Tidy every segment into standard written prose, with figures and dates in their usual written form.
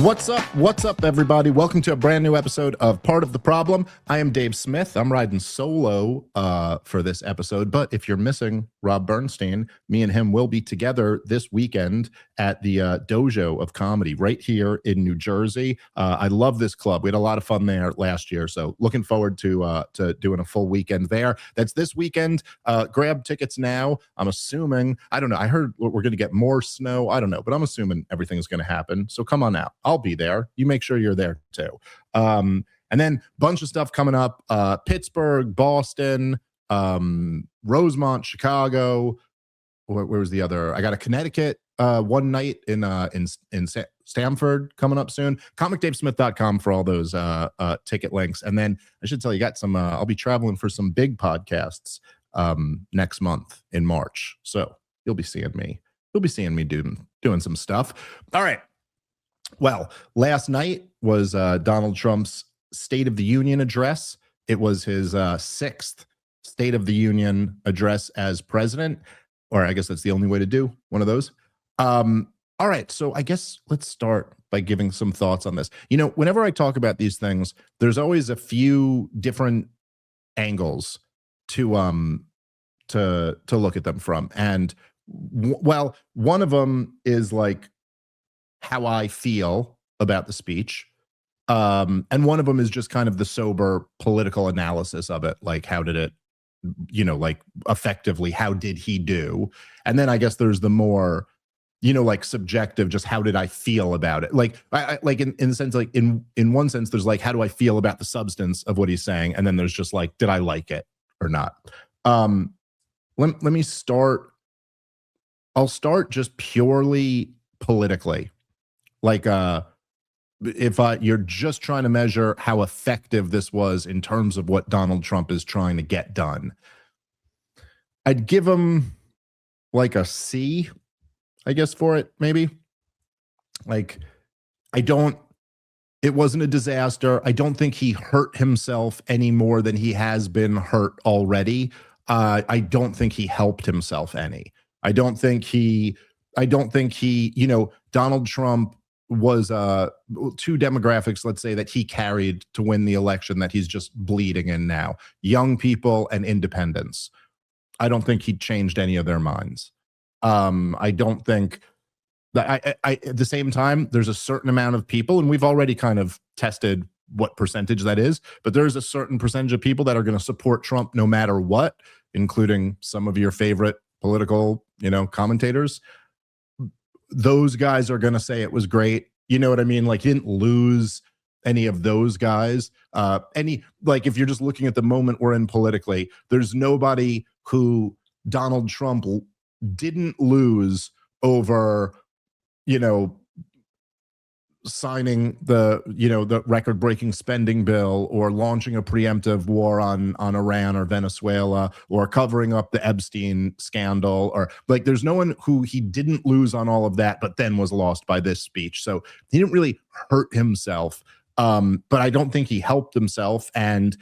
What's up? What's up, everybody? Welcome to a brand new episode of Part of the Problem. I am Dave Smith. I'm riding solo for this episode, but if you're missing Rob Bernstein, me and him will be together this weekend at the Dojo of Comedy right here in New Jersey. I love this club. We had a lot of fun there last year, so looking forward to doing a full weekend there. That's this weekend. Grab tickets now. I'm assuming, I don't know, I heard we're going to get more snow. I don't know, but I'm assuming everything's going to happen. So come on out. I'll be there. You make sure you're there too. And then bunch of stuff coming up. Pittsburgh, Boston, Rosemont, Chicago. Where was the other? I got a Connecticut one night in Stamford coming up soon. ComicDaveSmith.com for all those ticket links. And then I should tell you, got some. I'll be traveling for some big podcasts next month in March. So you'll be seeing me. You'll be seeing me doing some stuff. All right. Well, last night was Donald Trump's State of the Union address. It was his sixth State of the Union address as president, or I guess that's the only way to do one of those. All right, so I guess let's start by giving some thoughts on this. You know, whenever I talk about these things, there's always a few different angles to look at them from, and well, one of them is like how I feel about the speech. And one of them is just kind of the sober political analysis of it. Like, how did it, you know, like effectively, how did he do? And then I guess there's the more, you know, like subjective, just how did I feel about it? Like, I like in the sense, like in one sense, there's like, how do I feel about the substance of what he's saying? And then there's just like, did I like it or not? Let me start. I'll start just purely politically. Like, if you're just trying to measure how effective this was in terms of what Donald Trump is trying to get done, I'd give him like a C, I guess, for it, maybe. Like, it wasn't a disaster. I don't think he hurt himself any more than he has been hurt already. I don't think he helped himself any. I don't think he, you know, Donald Trump was two demographics, let's say, that he carried to win the election that he's just bleeding in now: young people and independents. I don't think he changed any of their minds. I don't think that at the same time, there's a certain amount of people, and we've already kind of tested what percentage that is, but there's a certain percentage of people that are going to support Trump no matter what, including some of your favorite political, you know, commentators. Those guys are going to say it was great. You know what I mean? Like, he didn't lose any of those guys. Like, if you're just looking at the moment we're in politically, there's nobody who Donald Trump didn't lose over, you know, signing the record-breaking spending bill, or launching a preemptive war on Iran or Venezuela, or covering up the Epstein scandal, or like, there's no one who he didn't lose on all of that, but then was lost by this speech. So he didn't really hurt himself, but I don't think he helped himself. And,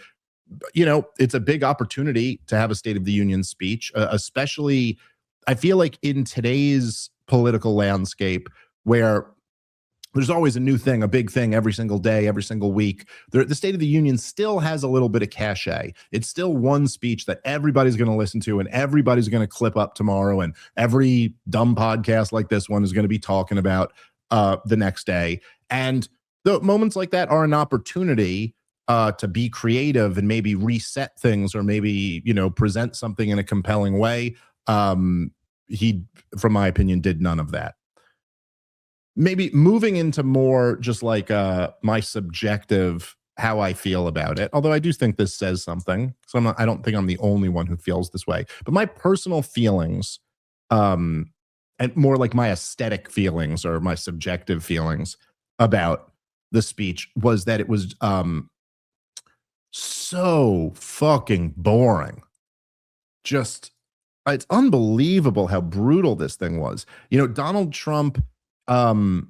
you know, it's a big opportunity to have a State of the Union speech, especially, I feel like, in today's political landscape, where there's always a new thing, a big thing every single day, every single week. The State of the Union still has a little bit of cachet. It's still one speech that everybody's going to listen to, and everybody's going to clip up tomorrow, and every dumb podcast like this one is going to be talking about the next day. And the moments like that are an opportunity to be creative and maybe reset things, or maybe, you know, present something in a compelling way. He, from my opinion, did none of that. Maybe moving into more just like my subjective, how I feel about it, although I do think this says something. So I don't think I'm the only one who feels this way. But my personal feelings, and more like my aesthetic feelings or my subjective feelings about the speech, was that it was so fucking boring. Just, it's unbelievable how brutal this thing was. You know, Donald Trump, for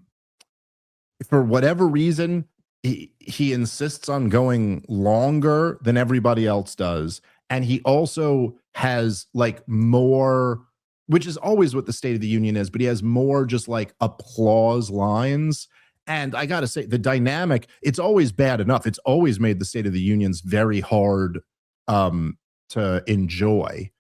whatever reason, he insists on going longer than everybody else does. And he also has like more, which is always what the State of the Union is, but he has more just like applause lines And I got to say, the dynamic, it's always bad enough. It's always made the State of the Unions very hard to enjoy,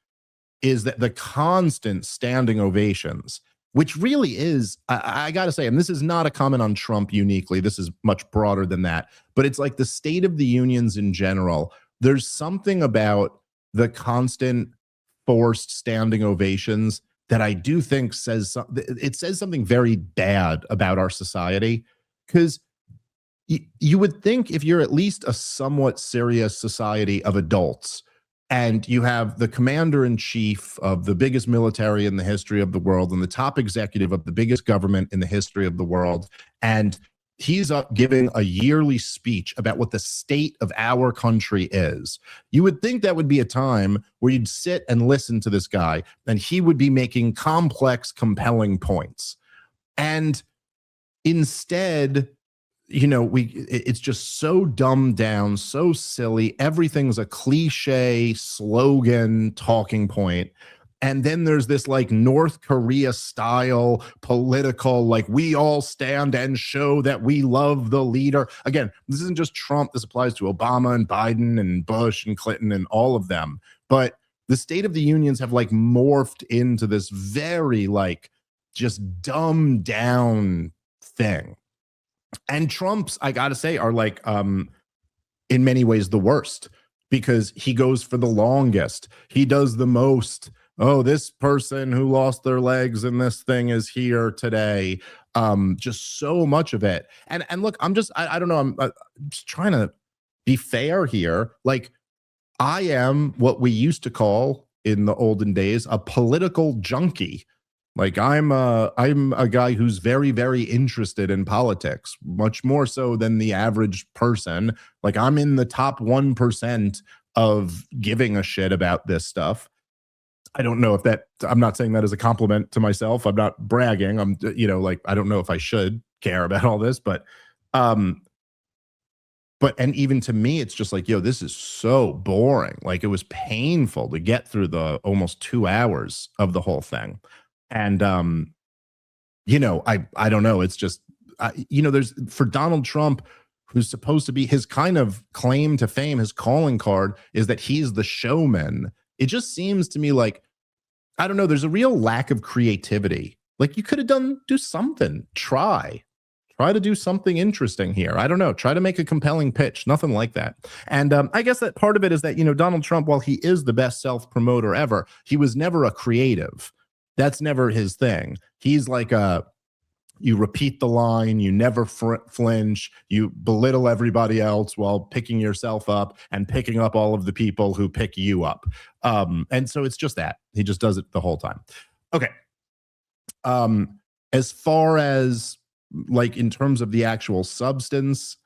is that the constant standing ovations, which really is, I got to say, and this is not a comment on Trump uniquely, this is much broader than that, but it's like the State of the Unions in general. There's something about the constant forced standing ovations that I do think says something very bad about our society. Because you would think, if you're at least a somewhat serious society of adults, and you have the commander in chief of the biggest military in the history of the world and the top executive of the biggest government in the history of the world, and he's up giving a yearly speech about what the state of our country is, you would think that would be a time where you'd sit and listen to this guy, and he would be making complex, compelling points. And instead, it's just so dumbed down, so silly. Everything's a cliche, slogan, talking point. And then there's this like North Korea style political, like, we all stand and show that we love the leader. Again, this isn't just Trump. This applies to Obama and Biden and Bush and Clinton and all of them. But the State of the Unions have like morphed into this very like just dumbed down thing. And Trump's, I gotta say, are like in many ways the worst, because he goes for the longest. He does the most. Oh, this person who lost their legs and this thing is here today. Just so much of it. And look, I don't know. I'm just trying to be fair here. Like, I am what we used to call in the olden days a political junkie. Like, I'm a guy who's very, very interested in politics, much more so than the average person. Like, I'm in the top 1% of giving a shit about this stuff. I don't know if I'm not saying that as a compliment to myself. I'm not bragging. I'm, like, I don't know if I should care about all this, but and even to me, it's just like, this is so boring. Like, it was painful to get through the almost 2 hours of the whole thing. And, I don't know. It's just, there's, for Donald Trump, who's supposed to be, his kind of claim to fame, his calling card is that he's the showman. It just seems to me like, I don't know, there's a real lack of creativity. Like, you could have do something, try to do something interesting here. I don't know, try to make a compelling pitch, nothing like that. And I guess that part of it is that, Donald Trump, while he is the best self-promoter ever, he was never a creative. That's never his thing. He's like you repeat the line, you never flinch, you belittle everybody else while picking yourself up and picking up all of the people who pick you up. And so it's just that. He just does it the whole time. Okay. As far as like in terms of the actual substance,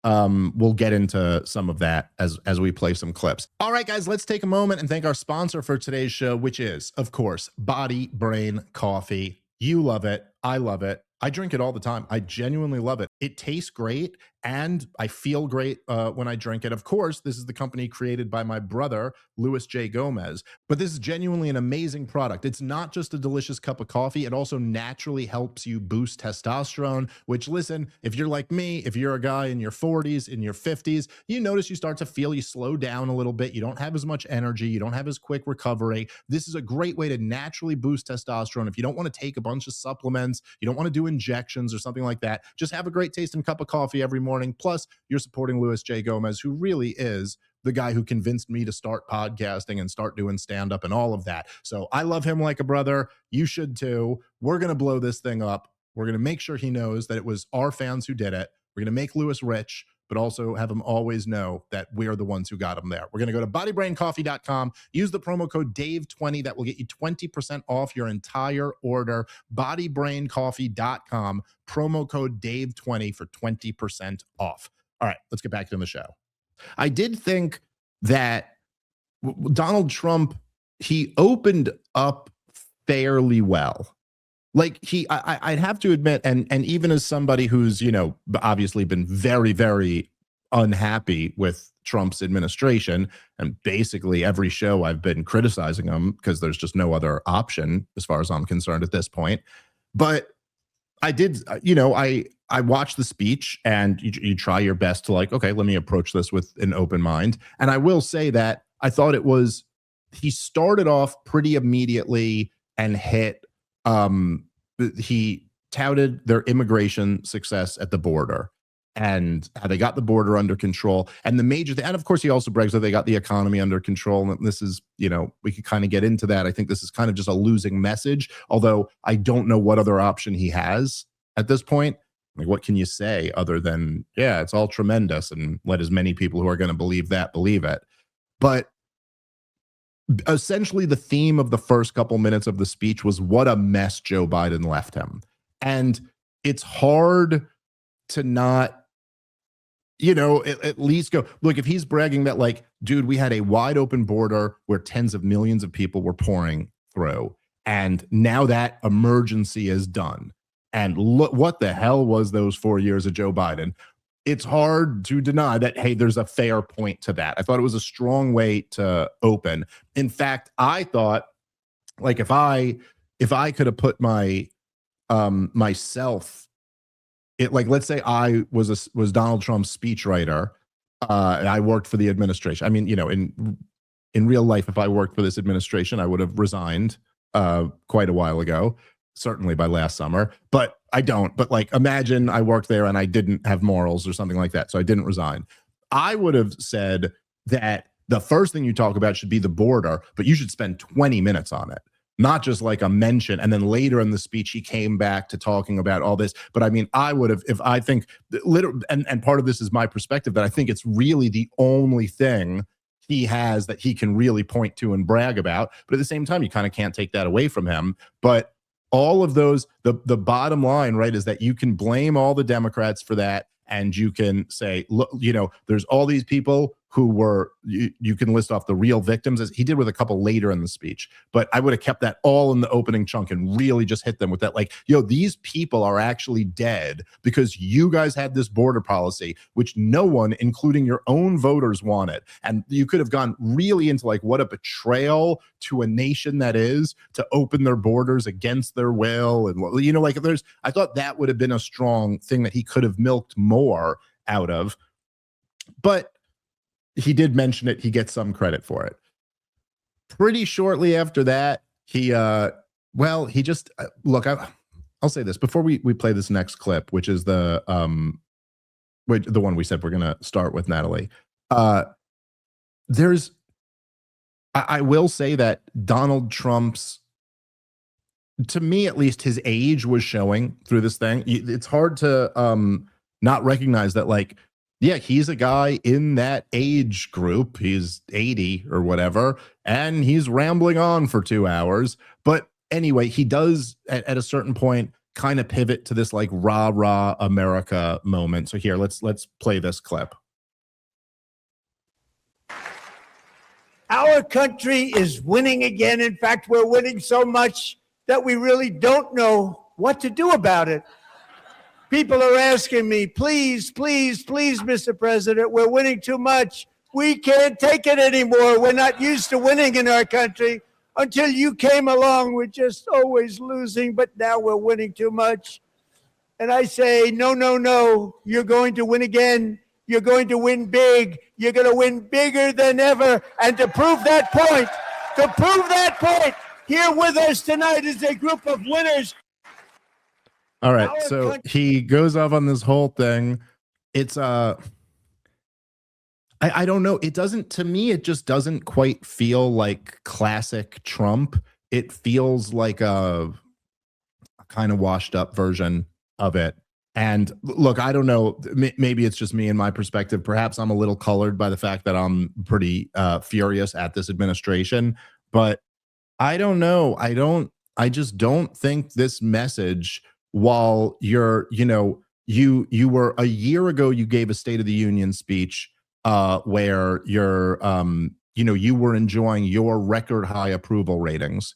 we'll get into some of that as we play some clips. All right, guys, let's take a moment and thank our sponsor for today's show, which is, of course, Body Brain Coffee. You love it. I love it. I drink it all the time. I genuinely love it. It tastes great, and I feel great when I drink it. Of course, this is the company created by my brother, Louis J. Gomez, but this is genuinely an amazing product. It's not just a delicious cup of coffee. It also naturally helps you boost testosterone, which, listen, if you're like me, if you're a guy in your 40s, in your 50s, you notice you start to feel you slow down a little bit. You don't have as much energy. You don't have as quick recovery. This is a great way to naturally boost testosterone. If you don't want to take a bunch of supplements, you don't want to do injections or something like that, just have a great tasting cup of coffee every morning. Plus, you're supporting Louis J. Gomez, who really is the guy who convinced me to start podcasting and start doing stand-up and all of that. So I love him like a brother. You should too. We're going to blow this thing up. We're going to make sure he knows that it was our fans who did it. We're going to make Louis rich, but also have him always know that we're the ones who got him there. We're going to go to bodybraincoffee.com, use the promo code DAVE20. That will get you 20% off your entire order. Bodybraincoffee.com, promo code DAVE20 for 20% off. All right, let's get back to the show. I did think that Donald Trump, he opened up fairly well. Like I'd have to admit, and even as somebody who's, obviously been very, very unhappy with Trump's administration, and basically every show I've been criticizing him because there's just no other option as far as I'm concerned at this point. But I did, I watched the speech, and you try your best to like, okay, let me approach this with an open mind. And I will say that I thought he started off pretty immediately and hit, he touted their immigration success at the border and how they got the border under control. And the major thing, and of course, he also brags that they got the economy under control. And this is, we could kind of get into that. I think this is kind of just a losing message, although I don't know what other option he has at this point. Like, what can you say other than, yeah, it's all tremendous, and let as many people who are going to believe that believe it. But essentially, the theme of the first couple minutes of the speech was what a mess Joe Biden left him. And it's hard to not, at least go, look, if he's bragging that, like, dude, we had a wide open border where tens of millions of people were pouring through, and now that emergency is done. And look, what the hell was those 4 years of Joe Biden? It's hard to deny that, hey, there's a fair point to that. I thought it was a strong way to open. In fact, I thought, like, if I could have put myself, like, let's say I was Donald Trump's speechwriter, and I worked for the administration. I mean, in real life, if I worked for this administration, I would have resigned quite a while ago. Certainly by last summer, but I don't. But like, imagine I worked there and I didn't have morals or something like that, so I didn't resign. I would have said that the first thing you talk about should be the border, but you should spend 20 minutes on it, not just like a mention. And then later in the speech, he came back to talking about all this. But I mean, I would have, if I think, and part of this is my perspective, that I think it's really the only thing he has that he can really point to and brag about. But at the same time, you kind of can't take that away from him. But all of those, the bottom line, right, is that you can blame all the Democrats for that, and you can say, look, there's all these people who were, you can list off the real victims, as he did with a couple later in the speech. But I would have kept that all in the opening chunk and really just hit them with that, like, these people are actually dead because you guys had this border policy, which no one, including your own voters, wanted. And you could have gone really into like what a betrayal to a nation that is, to open their borders against their will. And, like, I thought that would have been a strong thing that he could have milked more out of. But he did mention it. He gets some credit for it. Pretty shortly after that, he just look. I'll say this before we play this next clip, which is the one we said we're gonna start with, Natalie. I will say that Donald Trump's, to me at least, his age was showing through this thing. It's hard to not recognize that, like, yeah, he's a guy in that age group. He's 80 or whatever, and he's rambling on for 2 hours. But anyway, he does at a certain point kind of pivot to this like rah rah America moment. So here, let's play this clip. Our country is winning again. In fact, we're winning so much that we really don't know what to do about it. People are asking me, please, please, please, Mr. President, we're winning too much. We can't take it anymore. We're not used to winning in our country. Until you came along, we're just always losing, but now we're winning too much. And I say, no, no, no, you're going to win again. You're going to win big. You're going to win bigger than ever. And to prove that point, here with us tonight is a group of winners. All right, so he goes off on this whole thing. It's I don't know. It doesn't, to me, it just doesn't quite feel like classic Trump. It feels like a kind of washed up version of it. And look, I don't know, maybe it's just me and my perspective. Perhaps I'm a little colored by the fact that I'm pretty furious at this administration, but I don't know. I just don't think this message, while you're, you were a year ago, you gave a State of the Union speech where you're, you were enjoying your record high approval ratings,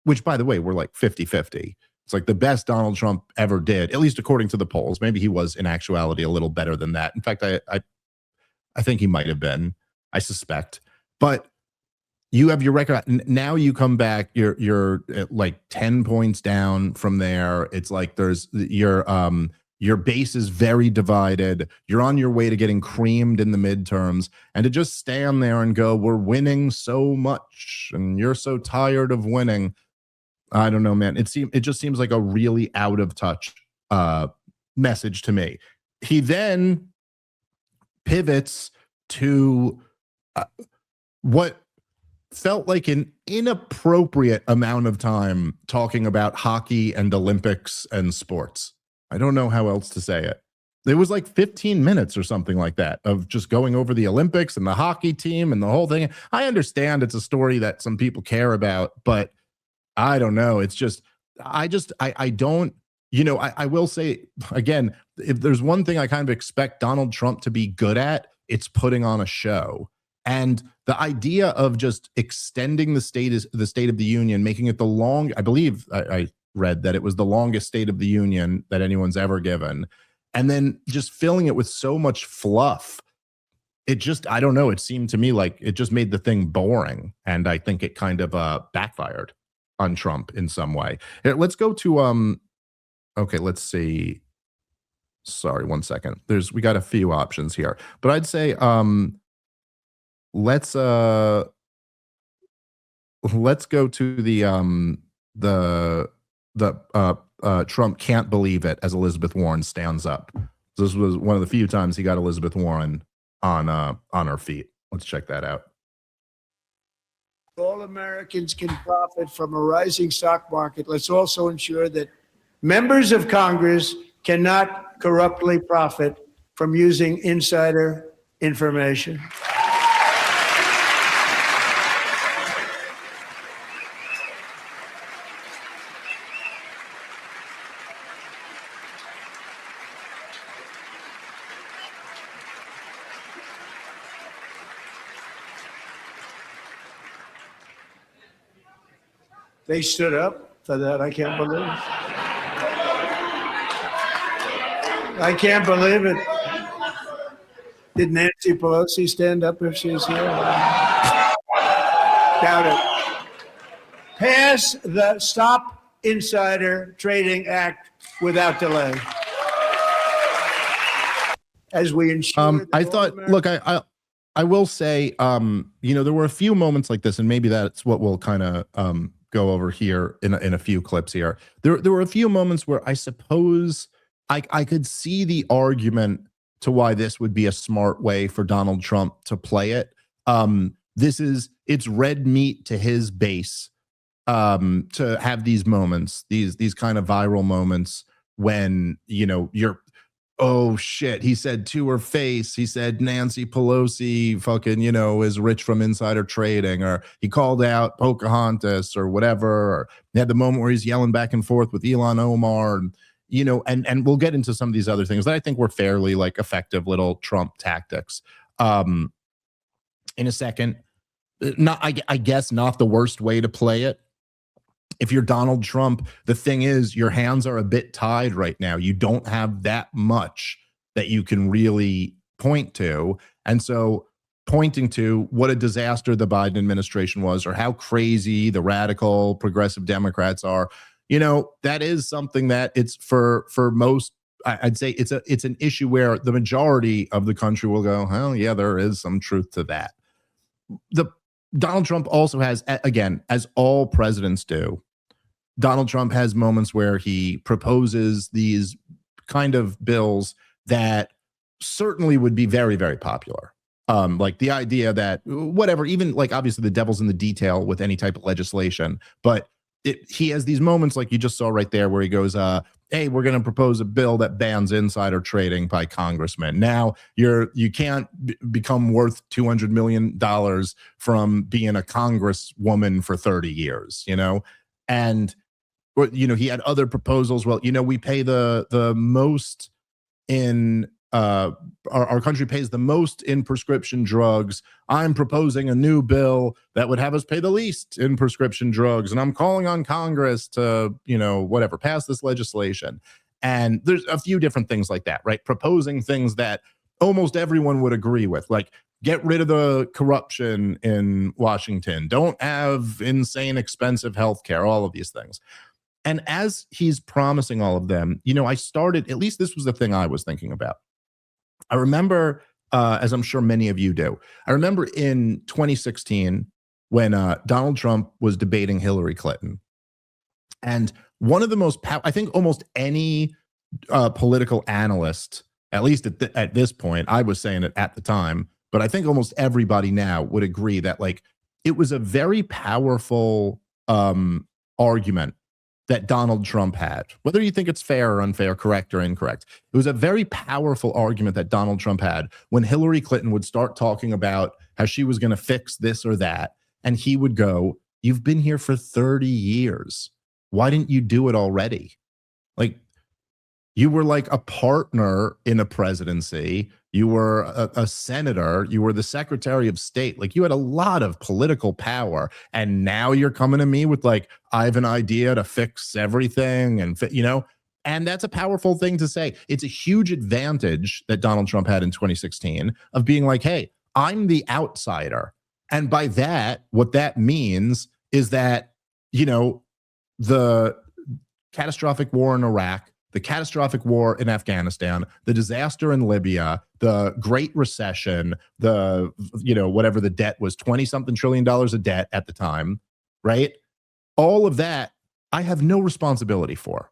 which, by the way, were like 50-50. It's like the best Donald Trump ever did, at least according to the polls. Maybe he was in actuality a little better than that. In fact, I think he might have been, I suspect. But you have your record. Now you come back, you're like 10 points down from there. It's like you're Your base is very divided. You're on your way to getting creamed in the midterms. And to just stand there and go, we're winning so much and you're so tired of winning. I don't know, man. It just seems like a really out of touch message to me. He then pivots to what felt like an inappropriate amount of time talking about hockey and Olympics and sports. I don't know how else to say it. It was like 15 minutes or something like that of just going over the Olympics and the hockey team and the whole thing. I understand it's a story that some people care about, but I don't know. It's just, I don't, I will say again, if there's one thing I kind of expect Donald Trump to be good at, it's putting on a show. And the idea of just extending the State of the Union, making it I believe I read that it was the longest State of the Union that anyone's ever given. And then just filling it with so much fluff. It just, I don't know. It seemed to me like it just made the thing boring. And I think it kind of backfired on Trump in some way. Here, let's go to, okay, let's see. Sorry, one second. We got a few options here, but I'd say, let's go to the Trump can't believe it as Elizabeth Warren stands up. This was one of the few times he got Elizabeth Warren on her feet. Let's check that out. All Americans can profit from a rising stock market. Let's also ensure that members of Congress cannot corruptly profit from using insider information. They stood up for that. I can't believe it. I can't believe it. Did Nancy Pelosi stand up if she's here? Doubt it. Pass the Stop Insider Trading Act without delay. As we ensure. I thought, look, I will say, there were a few moments like this, and maybe that's what we'll kind of go over here in a few clips here. There were a few moments where I suppose I could see the argument to why this would be a smart way for Donald Trump to play it. It's red meat to his base to have these moments, these kind of viral moments when, you're, oh shit, he said to her face, he said Nancy Pelosi fucking, is rich from insider trading, or he called out Pocahontas or whatever, or he had the moment where he's yelling back and forth with Ilhan Omar, and we'll get into some of these other things that I think were fairly like effective little Trump tactics in a second. I guess not the worst way to play it. If you're Donald Trump, the thing is your hands are a bit tied right now. You don't have that much that you can really point to. And so pointing to what a disaster the Biden administration was, or how crazy the radical progressive Democrats are, that is something that it's for most, I'd say it's an issue where the majority of the country will go, hell yeah, there is some truth to that. Donald Trump also has, again, as all presidents do, Donald Trump has moments where he proposes these kind of bills that certainly would be very, very popular. Like the idea that whatever, even like obviously the devil's in the detail with any type of legislation, but he has these moments like you just saw right there where he goes, hey, we're going to propose a bill that bans insider trading by congressmen. Now you can't become worth $200 million from being a congresswoman for 30 years, and, he had other proposals. Well, we pay the most in our country pays the most in prescription drugs. I'm proposing a new bill that would have us pay the least in prescription drugs. And I'm calling on Congress to, pass this legislation. And there's a few different things like that, right? Proposing things that almost everyone would agree with, like get rid of the corruption in Washington. Don't have insane expensive healthcare, all of these things. And as he's promising all of them, I started, at least this was the thing I was thinking about. I remember, as I'm sure many of you do, I remember in 2016 when Donald Trump was debating Hillary Clinton. And one of the most, I think almost any political analyst, at least at this point, I was saying it at the time, but I think almost everybody now would agree that like it was a very powerful argument that Donald Trump had, whether you think it's fair or unfair, correct or incorrect. It was a very powerful argument that Donald Trump had when Hillary Clinton would start talking about how she was going to fix this or that. And he would go, "You've been here for 30 years. Why didn't you do it already? Like, you were like a partner in a presidency. You were a senator. You were the Secretary of State. Like, you had a lot of political power. And now you're coming to me with like, I have an idea to fix everything. And, and that's a powerful thing to say. It's a huge advantage that Donald Trump had in 2016 of being like, hey, I'm the outsider. And by that, what that means is that, the catastrophic war in Iraq, the catastrophic war in Afghanistan, the disaster in Libya, the Great Recession, the, whatever the debt was, 20-something trillion dollars of debt at the time, right? All of that, I have no responsibility for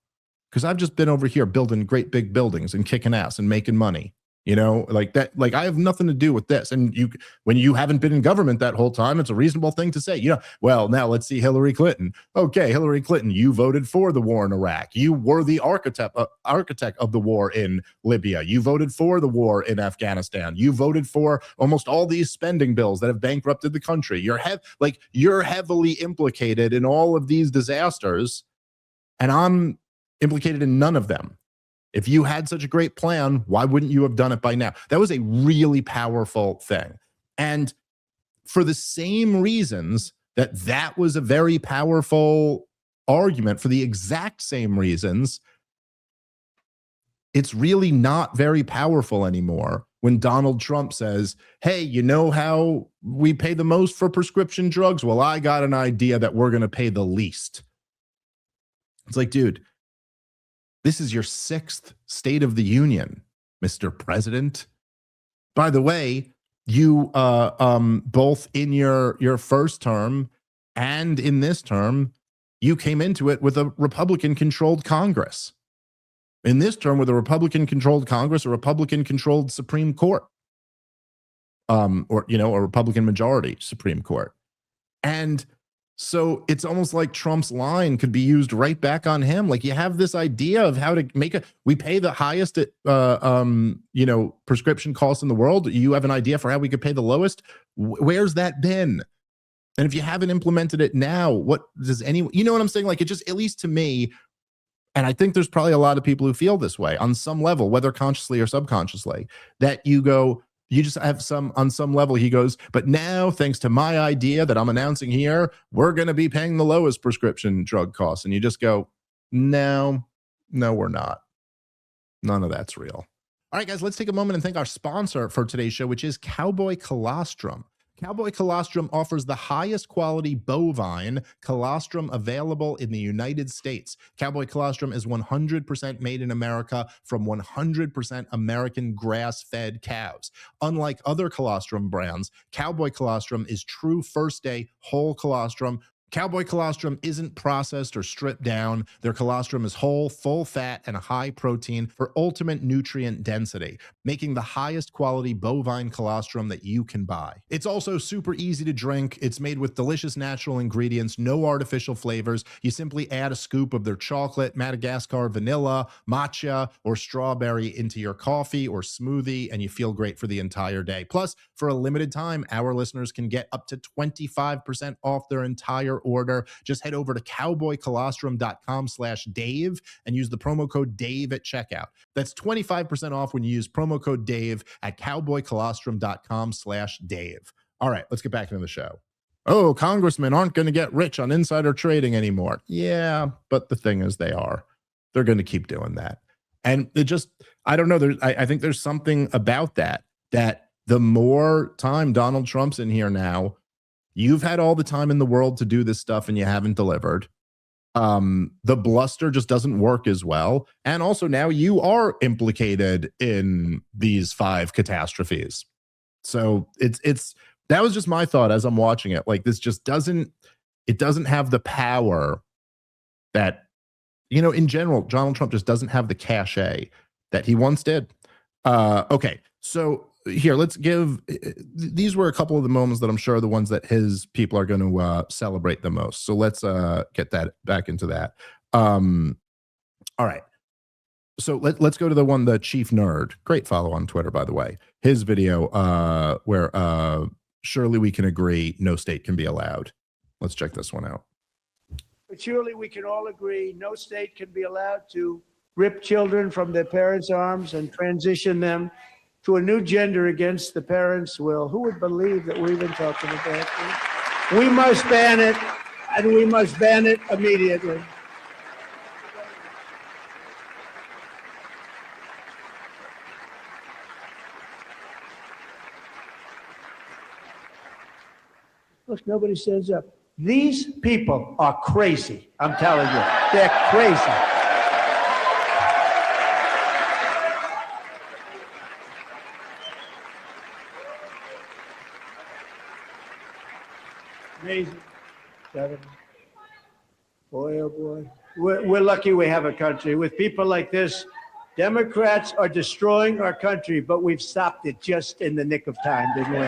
because I've just been over here building great big buildings and kicking ass and making money. Like that, like I have nothing to do with this. And when you haven't been in government that whole time, it's a reasonable thing to say, well, now let's see Hillary Clinton. Okay, Hillary Clinton, you voted for the war in Iraq. You were the architect of the war in Libya. You voted for the war in Afghanistan. You voted for almost all these spending bills that have bankrupted the country. You're heavily implicated in all of these disasters, and I'm implicated in none of them. If you had such a great plan, why wouldn't you have done it by now? That was a really powerful thing. And for the same reasons that was a very powerful argument, for the exact same reasons, it's really not very powerful anymore when Donald Trump says, hey, you know how we pay the most for prescription drugs? Well, I got an idea that we're going to pay the least. It's like, dude, this is your 6th State of the Union, Mr. President. By the way, you both in your first term and in this term, you came into it with a Republican-controlled Congress. In this term, with a Republican-controlled Congress, a Republican-controlled Supreme Court, or a Republican majority Supreme Court, and so it's almost like Trump's line could be used right back on him. Like, you have this idea of how to we pay the highest prescription costs in the world. You have an idea for how we could pay the lowest. Where's that been? And if you haven't implemented it now, what does anyone, what I'm saying? Like, it just, at least to me, and I think there's probably a lot of people who feel this way on some level, whether consciously or subconsciously, that you just have on some level, he goes, but now, thanks to my idea that I'm announcing here, we're going to be paying the lowest prescription drug costs. And you just go, no, we're not. None of that's real. All right, guys, let's take a moment and thank our sponsor for today's show, which is Cowboy Colostrum. Cowboy Colostrum offers the highest quality bovine colostrum available in the United States. Cowboy Colostrum is 100% made in America from 100% American grass-fed cows. Unlike other colostrum brands, Cowboy Colostrum is true first-day whole colostrum. Cowboy Colostrum isn't processed or stripped down. Their colostrum is whole, full fat, and high protein for ultimate nutrient density, making the highest quality bovine colostrum that you can buy. It's also super easy to drink. It's made with delicious natural ingredients, no artificial flavors. You simply add a scoop of their chocolate, Madagascar vanilla, matcha, or strawberry into your coffee or smoothie, and you feel great for the entire day. Plus, for a limited time, our listeners can get up to 25% off their entire order. Just head over to cowboycolostrum.com/Dave and use the promo code Dave at checkout. That's 25% off when you use promo code Dave at cowboycolostrum.com/Dave. All right, let's get back into the show. Oh, congressmen aren't going to get rich on insider trading anymore. Yeah, but the thing is, they are. They're going to keep doing that. And it just, I don't know. I think there's something about that the more time Donald Trump's in here now, you've had all the time in the world to do this stuff and you haven't delivered. The bluster just doesn't work as well. And also now you are implicated in these 5 catastrophes. So it's that was just my thought as I'm watching it. Like, this just doesn't have the power that, in general, Donald Trump just doesn't have the cachet that he once did. Okay, so here, let's give, these were a couple of the moments that I'm sure are the ones that his people are going to celebrate the most. So let's get that back into that. All right. So let's go to the one, the Chief Nerd. Great follow on Twitter, by the way. His video where surely we can agree no state can be allowed. Let's check this one out. But surely we can all agree no state can be allowed to rip children from their parents' arms and transition them to a new gender against the parents' will. Who would believe that we're even talking about that? We must ban it, and we must ban it immediately. Look, nobody stands up. These people are crazy. I'm telling you, they're crazy. Amazing. Boy, oh boy. We're lucky we have a country. With people like this, Democrats are destroying our country, but we've stopped it just in the nick of time, didn't we?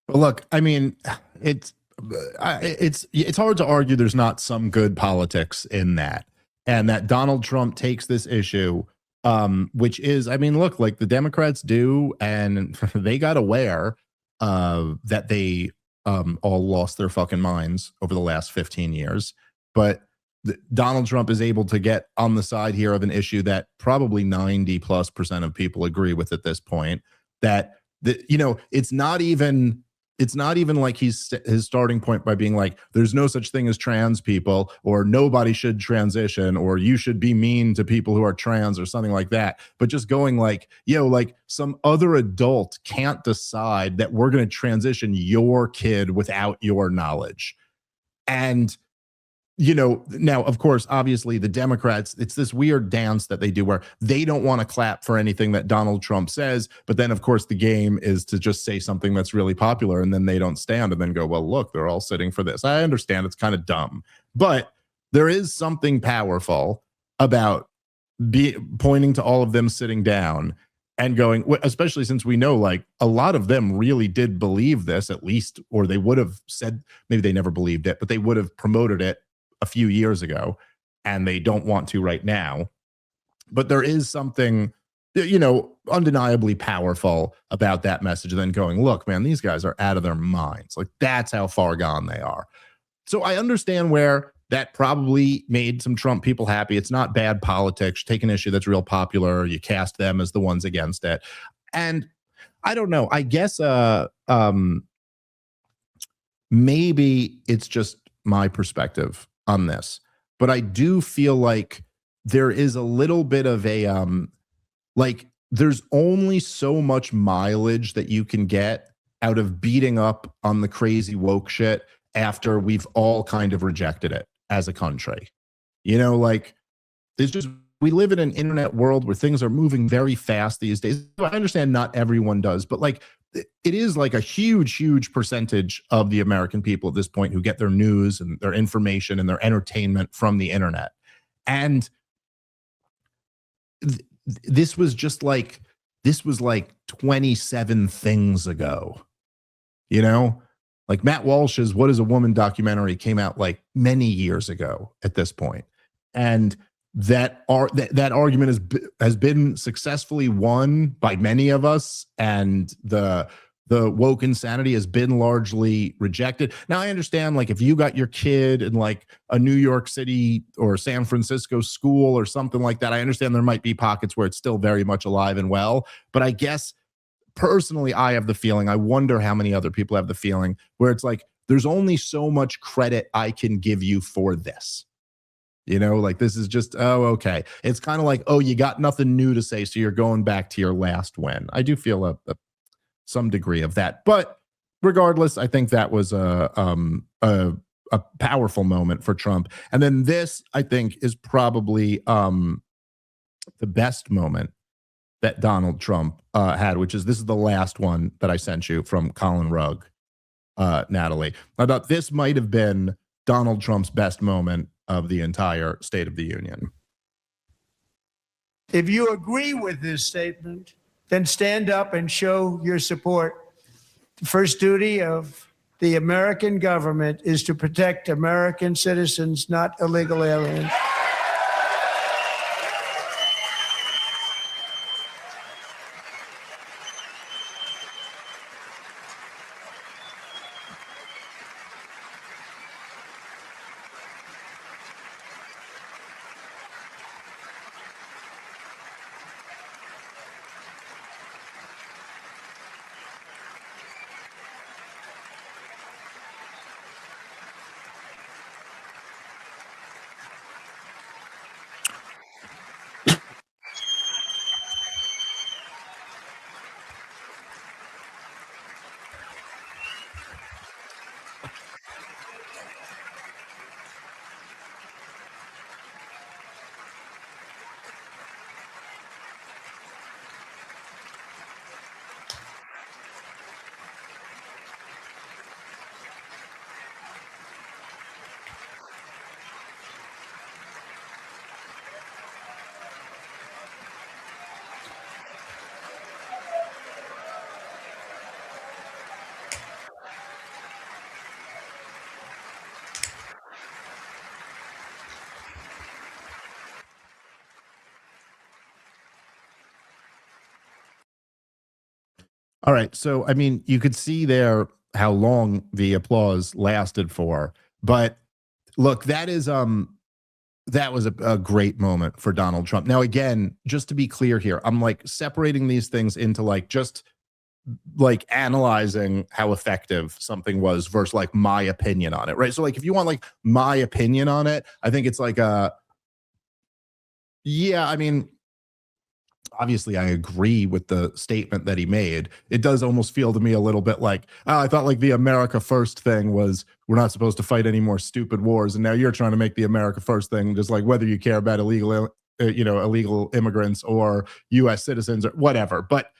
Well, look, I mean, it's hard to argue there's not some good politics in that, and that Donald Trump takes this issue, which is, I mean, look, like the Democrats do, and they got aware that they all lost their fucking minds over the last 15 years, but Donald Trump is able to get on the side here of an issue that probably 90+% of people agree with at this point. That it's not even like his starting point by being like, there's no such thing as trans people, or nobody should transition, or you should be mean to people who are trans, or something like that. But just going like, like some other adult can't decide that we're going to transition your kid without your knowledge. And now, of course, obviously the Democrats, it's this weird dance that they do where they don't want to clap for anything that Donald Trump says. But then, of course, the game is to just say something that's really popular, and then they don't stand and then go, well, look, they're all sitting for this. I understand it's kind of dumb, but there is something powerful about pointing to all of them sitting down and going, especially since we know like a lot of them really did believe this, at least, or they would have said, maybe they never believed it, but they would have promoted it a few years ago, and they don't want to right now. But there is something, undeniably powerful about that message, then going, look, man, these guys are out of their minds. Like, that's how far gone they are. So I understand where that probably made some Trump people happy. It's not bad politics. Take an issue that's real popular, you cast them as the ones against it. And I don't know, I guess maybe it's just my perspective on this, but I do feel like there is a little bit of a like there's only so much mileage that you can get out of beating up on the crazy woke shit after we've all kind of rejected it as a country. Like, it's just, we live in an internet world where things are moving very fast these days. I understand not everyone does, but like, it is like a huge percentage of the American people at this point who get their news and their information and their entertainment from the internet. And this was like 27 things ago, like Matt Walsh's What is a Woman documentary came out like many years ago at this point. And that argument has been successfully won by many of us, and the woke insanity has been largely rejected. Now, I understand, like, if you got your kid in like a New York City or San Francisco school or something like that, I understand there might be pockets where it's still very much alive and well. But I guess personally, I have the feeling, I wonder how many other people have the feeling, where it's like, there's only so much credit I can give you for this. You know, like this is just, oh, okay. It's kind of like, oh, you got nothing new to say, so you're going back to your last win. I do feel some degree of that, but regardless, I think that was a powerful moment for Trump. And then this, I think, is probably the best moment that Donald Trump had, which is this is the last one that I sent you from Colin Rugg, Natalie. I thought this might have been Donald Trump's best moment of the entire State of the Union. If you agree with this statement, then stand up and show your support. The first duty of the American government is to protect American citizens, not illegal aliens. All right. So, I mean, you could see there how long the applause lasted for. But look, that was a great moment for Donald Trump. Now, again, just to be clear here, I'm like separating these things into like just like analyzing how effective something was versus like my opinion on it, right? So, like, if you want like my opinion on it, I think it's like yeah, I mean, obviously I agree with the statement that he made. It does almost feel to me a little bit like, oh, I thought like the America First thing was we're not supposed to fight any more stupid wars, and now you're trying to make the America First thing just like whether you care about illegal immigrants or U.S. citizens or whatever. But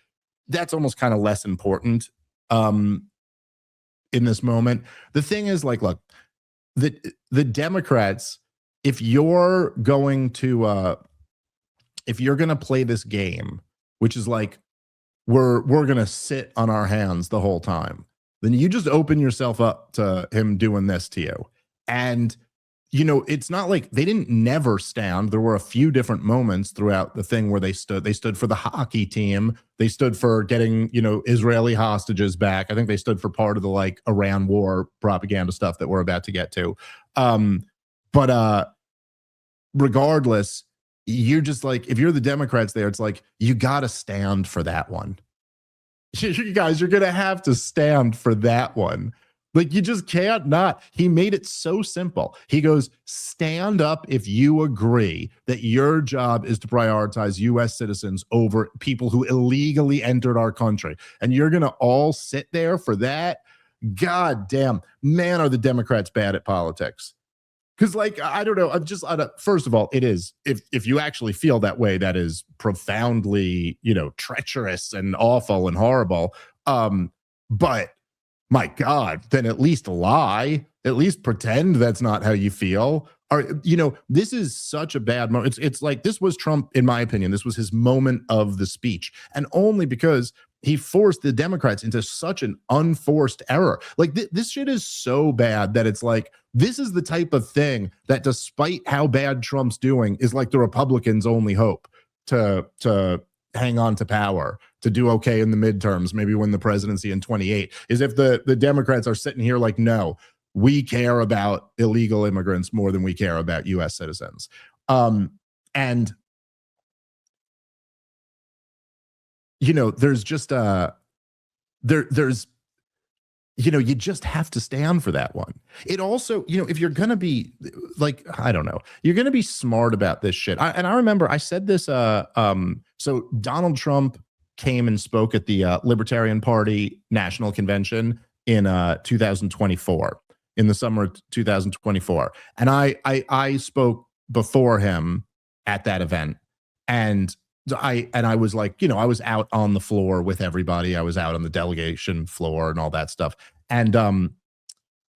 that's almost kind of less important in this moment. The thing is, like, look, the Democrats, if you're going to play this game, which is like we're going to sit on our hands the whole time, then you just open yourself up to him doing this to you. And it's not like they didn't never stand. There were a few different moments throughout the thing where they stood for the hockey team. They stood for getting, Israeli hostages back. I think they stood for part of the like Iran war propaganda stuff that we're about to get to. But regardless, you're just like, if you're the Democrats there, it's like, you got to stand for that one. You guys, you're going to have to stand for that one. Like, you just can't not. He made it so simple. He goes, stand up if you agree that your job is to prioritize U.S. citizens over people who illegally entered our country. And you're going to all sit there for that? God damn. Man, are the Democrats bad at politics. Because, like, I don't know. First of all, it is, if you actually feel that way, that is profoundly, treacherous and awful and horrible. But my God, then at least lie, at least pretend that's not how you feel. Or, this is such a bad moment. It's like, this was Trump, in my opinion, this was his moment of the speech. And only because he forced the Democrats into such an unforced error. Like, this shit is so bad that it's like, this is the type of thing that, despite how bad Trump's doing, is like the Republicans' only hope to hang on to power, to do okay in the midterms, maybe win the presidency in 28, is if the Democrats are sitting here like, no, we care about illegal immigrants more than we care about U.S. citizens. And, there's just there's you just have to stand for that one. It also, if you're going to be like, I don't know, you're going to be smart about this shit. And I remember I said this, so Donald Trump came and spoke at the Libertarian Party National Convention in 2024, in the summer of 2024. And I spoke before him at that event. And I was like, I was out on the floor with everybody. I was out on the delegation floor and all that stuff. And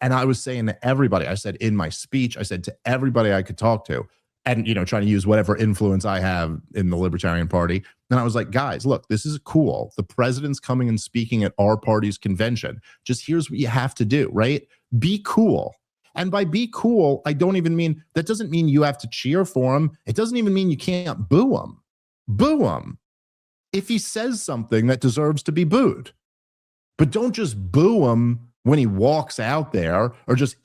I was saying to everybody, I said in my speech, I said to everybody I could talk to, and trying to use whatever influence I have in the Libertarian Party. And I was like, guys, look, this is cool. The president's coming and speaking at our party's convention. Just here's what you have to do, right? Be cool. And by be cool, I don't even mean, that doesn't mean you have to cheer for him. It doesn't even mean you can't boo him. Boo him if he says something that deserves to be booed. But don't just boo him when he walks out there, or just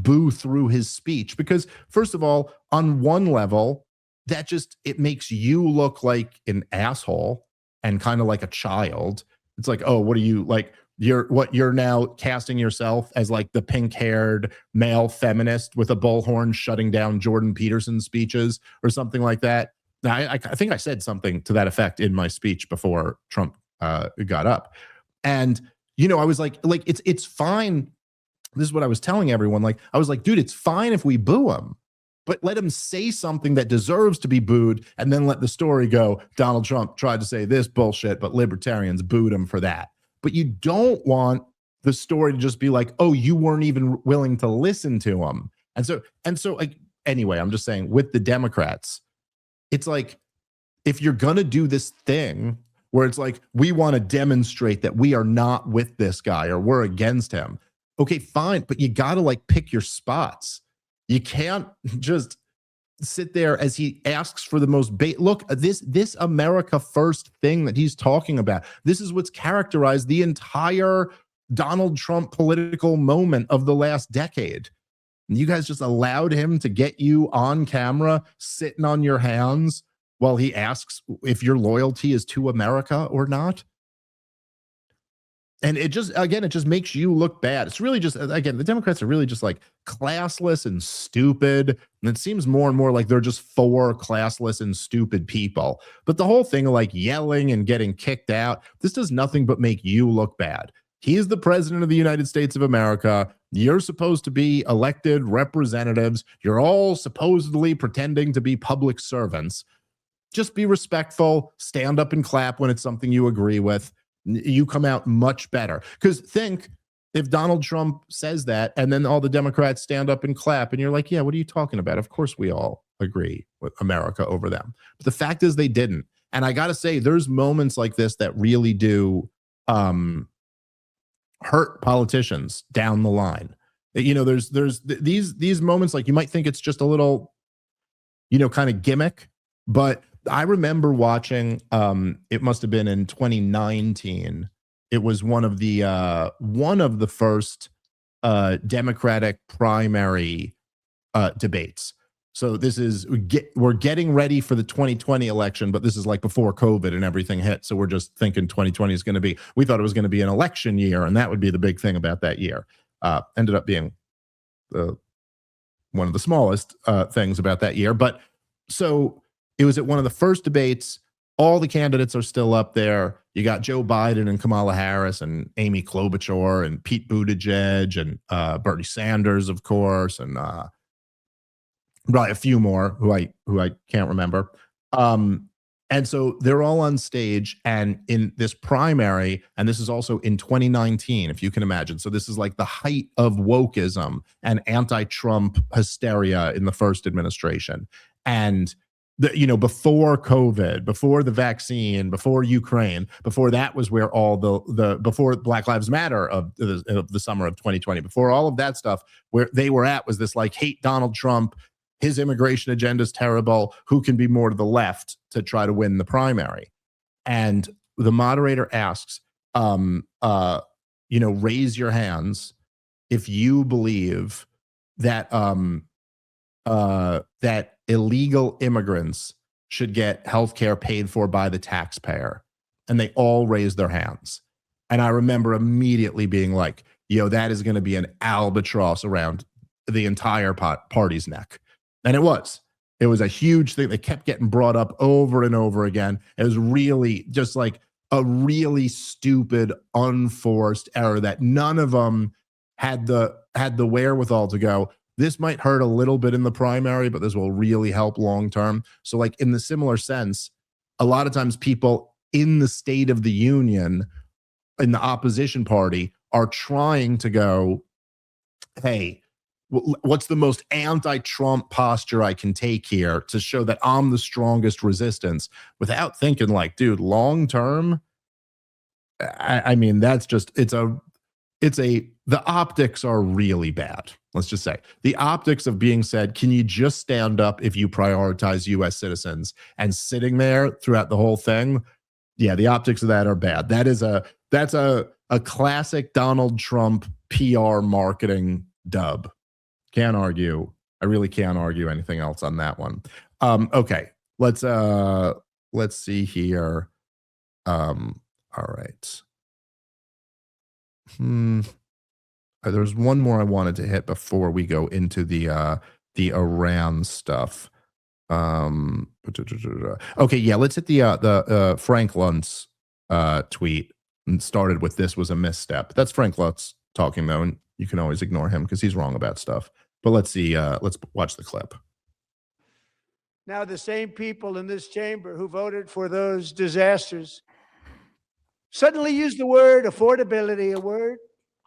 boo through his speech. Because first of all, on one level, it makes you look like an asshole and kind of like a child. It's like, oh, what are you like? You're now casting yourself as like the pink-haired male feminist with a bullhorn shutting down Jordan Peterson's speeches or something like that. Now, I think I said something to that effect in my speech before Trump got up. And, I was like, it's fine. This is what I was telling everyone. Like, I was like, dude, it's fine if we boo him, but let him say something that deserves to be booed, and then let the story go. Donald Trump tried to say this bullshit, but libertarians booed him for that. But you don't want the story to just be like, oh, you weren't even willing to listen to him. And so like, anyway, I'm just saying with the Democrats, it's like, if you're going to do this thing where it's like, we want to demonstrate that we are not with this guy or we're against him. Okay, fine. But you got to like pick your spots. You can't just sit there as he asks for the most look, this America first thing that he's talking about. This is what's characterized the entire Donald Trump political moment of the last decade. And you guys just allowed him to get you on camera, sitting on your hands while he asks if your loyalty is to America or not. And it just makes you look bad. It's really just, again, the Democrats are really just like classless and stupid. And it seems more and more like they're just for classless and stupid people. But the whole thing of like yelling and getting kicked out, this does nothing but make you look bad. He is the president of the United States of America. You're supposed to be elected representatives. You're all supposedly pretending to be public servants. Just be respectful, stand up and clap when it's something you agree with. You come out much better. Because think, if Donald Trump says that and then all the Democrats stand up and clap and you're like, yeah, what are you talking about? Of course we all agree with America over them. But the fact is they didn't. And I got to say, there's moments like this that really do hurt politicians down the line. There's these moments, like you might think it's just a little, kind of gimmick, but I remember watching, it must have been in 2019. It was one of the first Democratic primary debates. So this is, we're getting ready for the 2020 election, but this is like before COVID and everything hit. So we're just thinking 2020 is going to be, we thought it was going to be an election year, and that would be the big thing about that year. Ended up being one of the smallest things about that year. But so it was at one of the first debates. All the candidates are still up there. You got Joe Biden and Kamala Harris and Amy Klobuchar and Pete Buttigieg and Bernie Sanders, of course, and probably a few more who I can't remember. And so they're all on stage, and in this primary, and this is also in 2019, if you can imagine. So this is like the height of wokeism and anti-Trump hysteria in the first administration. And before COVID, before the vaccine, before Ukraine, before that was where all before Black Lives Matter of the summer of 2020, before all of that stuff, where they were at was this like hate Donald Trump, his immigration agenda is terrible, who can be more to the left to try to win the primary. And the moderator asks, raise your hands if you believe that that illegal immigrants should get health care paid for by the taxpayer. And they all raised their hands. And I remember immediately being like, that is going to be an albatross around the entire party's neck. And it was a huge thing. They kept getting brought up over and over again. It was really just like a really stupid, unforced error that none of them had the wherewithal to go, this might hurt a little bit in the primary, but this will really help long term. So like in the similar sense, a lot of times people in the State of the Union in the opposition party are trying to go, hey, what's the most anti-Trump posture I can take here to show that I'm the strongest resistance, without thinking like, dude, long term, I mean, that's just, the optics are really bad. Let's just say the optics of being said, can you just stand up if you prioritize US citizens, and sitting there throughout the whole thing? Yeah, the optics of that are bad. That's a classic Donald Trump PR marketing dub. Can't argue. I really can't argue anything else on that one. Okay, let's see here. All right. There's one more I wanted to hit before we go into the Iran stuff. Okay, yeah, let's hit the Frank Luntz tweet, and started with, this was a misstep. That's Frank Luntz talking though, and you can always ignore him because he's wrong about stuff. But let's see, let's watch the clip. Now, the same people in this chamber who voted for those disasters suddenly used the word affordability, a word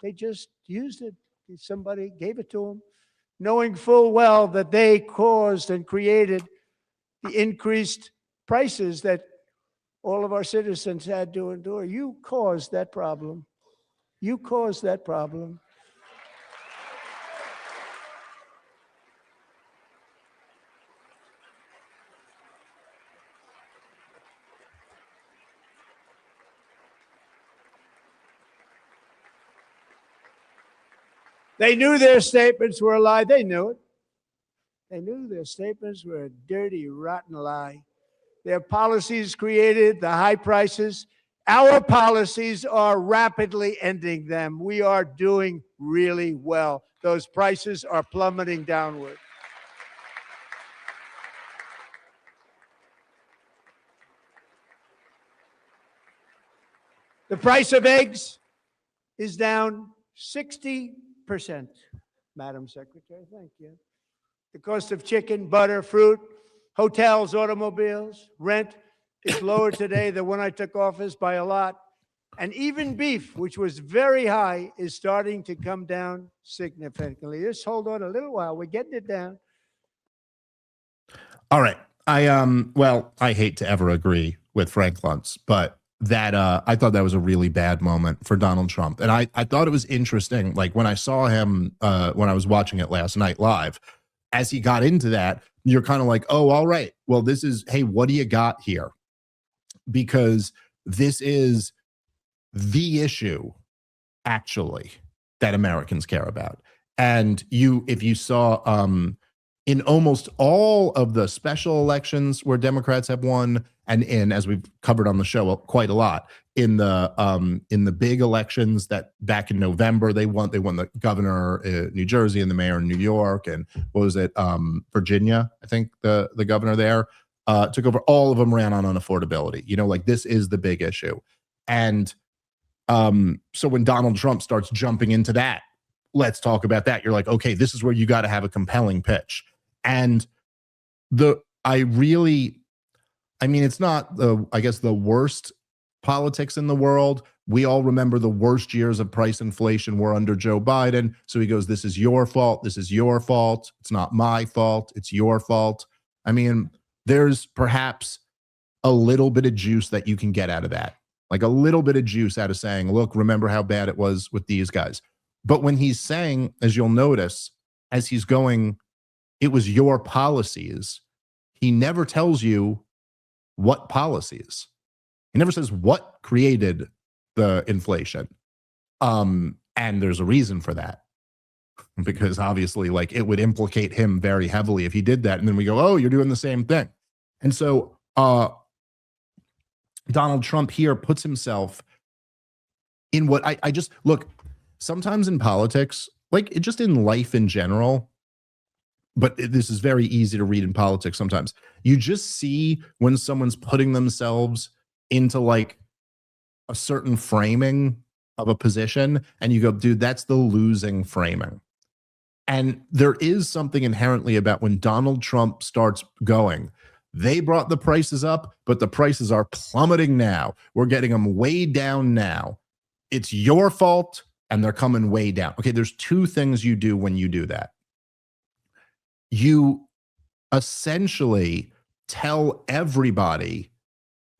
they just used it. Somebody gave it to them, knowing full well that they caused and created the increased prices that all of our citizens had to endure. You caused that problem. You caused that problem. They knew their statements were a lie. They knew it. They knew their statements were a dirty, rotten lie. Their policies created the high prices. Our policies are rapidly ending them. We are doing really well. Those prices are plummeting downward. The price of eggs is down 60%, Madam Secretary. Thank you. The cost of chicken, butter, fruit, hotels, automobiles, rent is lower today than when I took office by a lot. And even beef, which was very high, is starting to come down significantly. Just hold on a little while. We're getting it down. All right. I hate to ever agree with Frank Luntz, but that I thought that was a really bad moment for Donald Trump. And I thought it was interesting, like when I saw him, when I was watching it last night live, as he got into that, you're kind of like, oh, all right, well, this is, hey, what do you got here? Because this is the issue, actually, that Americans care about. And if you saw in almost all of the special elections where Democrats have won, and as we've covered on the show quite a lot, in the big elections that back in November they won the governor in New Jersey and the mayor in New York, and what was it, Virginia, I think the governor there took over. All of them ran on unaffordability. Like this is the big issue. And so when Donald Trump starts jumping into that, let's talk about that, you're like, okay, this is where you got to have a compelling pitch. And it's not the worst politics in the world. We all remember the worst years of price inflation were under Joe Biden. So he goes, this is your fault. This is your fault. It's not my fault. It's your fault. I mean, there's perhaps a little bit of juice that you can get out of that. Like a little bit of juice out of saying, look, remember how bad it was with these guys. But when he's saying, as you'll notice, as he's going, it was your policies, he never tells you what policies. He never says what created the inflation. And there's a reason for that. Because obviously, like, it would implicate him very heavily if he did that. And then we go, oh, you're doing the same thing. And so Donald Trump here puts himself in what I just look. sometimes in politics, like just in life in general, but this is very easy to read in politics sometimes. You just see when someone's putting themselves into like a certain framing of a position, and you go, dude, that's the losing framing. And there is something inherently about when Donald Trump starts going, they brought the prices up, but the prices are plummeting now. We're getting them way down now. It's your fault, and they're coming way down. Okay, there's two things you do when you do that. You essentially tell everybody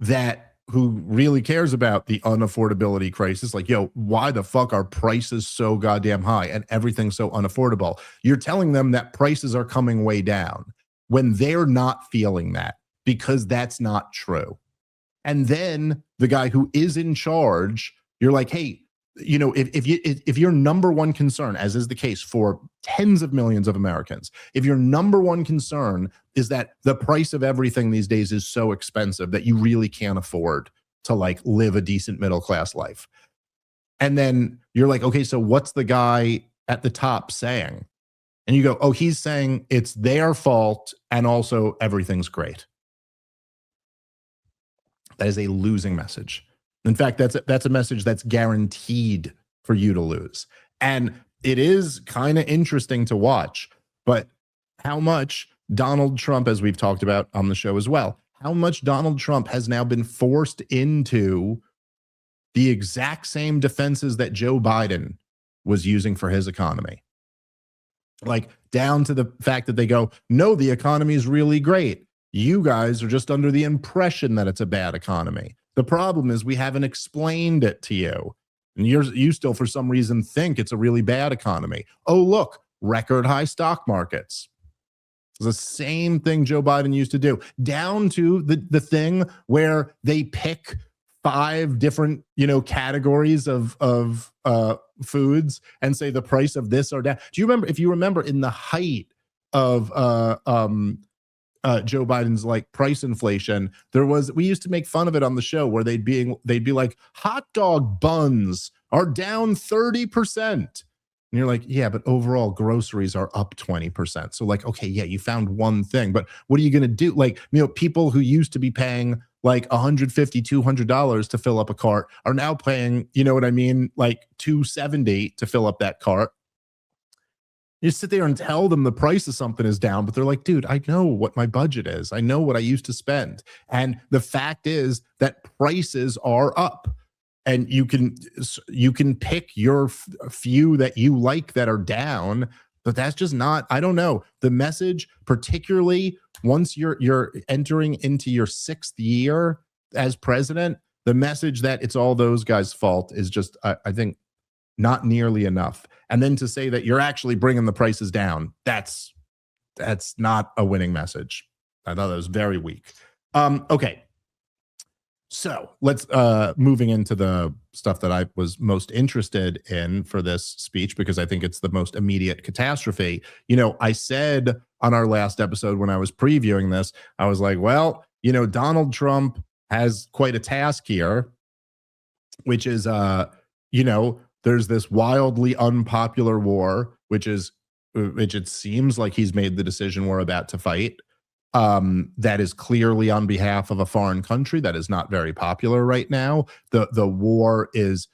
that who really cares about the unaffordability crisis, like, yo, why the fuck are prices so goddamn high and everything's so unaffordable? You're telling them that prices are coming way down when they're not feeling that, because that's not true. And then the guy who is in charge, you're like, hey, you know, if your number one concern, as is the case for tens of millions of Americans, if your number one concern is that the price of everything these days is so expensive that you really can't afford to like live a decent middle class life, and then you're like, okay, so what's the guy at the top saying? And you go, oh, he's saying it's their fault and also everything's great. That is a losing message. In fact, that's a message that's guaranteed for you to lose. And it is kind of interesting to watch, but how much Donald Trump, as we've talked about on the show as well, how much Donald Trump has now been forced into the exact same defenses that Joe Biden was using for his economy. Like down to the fact that they go, no, the economy is really great. You guys are just under the impression that it's a bad economy. The problem is we haven't explained it to you. And you still, for some reason, think it's a really bad economy. Oh, look, record high stock markets. It's the same thing Joe Biden used to do, down to the thing where they pick 5 different, categories of foods and say the price of this or that. Do you remember, if you remember in the height of Joe Biden's like price inflation, we used to make fun of it on the show where they'd be like, hot dog buns are down 30%. And you're like, yeah, but overall groceries are up 20%. So like, okay, yeah, you found one thing, but what are you going to do? Like, people who used to be paying like $150, $200 to fill up a cart are now paying, like $270 to fill up that cart. You sit there and tell them the price of something is down, but they're like, dude, I know what my budget is. I know what I used to spend. And the fact is that prices are up. And you can pick your few that you like that are down, but that's just not, I don't know. The message, particularly once you're entering into your 6th year as president, the message that it's all those guys' fault is just, I think, not nearly enough. And then to say that you're actually bringing the prices down, that's not a winning message. I thought that was very weak. Okay. So let's moving into the stuff that I was most interested in for this speech, because I think it's the most immediate catastrophe. I said on our last episode when I was previewing this, I was like, well, Donald Trump has quite a task here, which is, there's this wildly unpopular war, which it seems like he's made the decision we're about to fight. That is clearly on behalf of a foreign country that is not very popular right now. The war is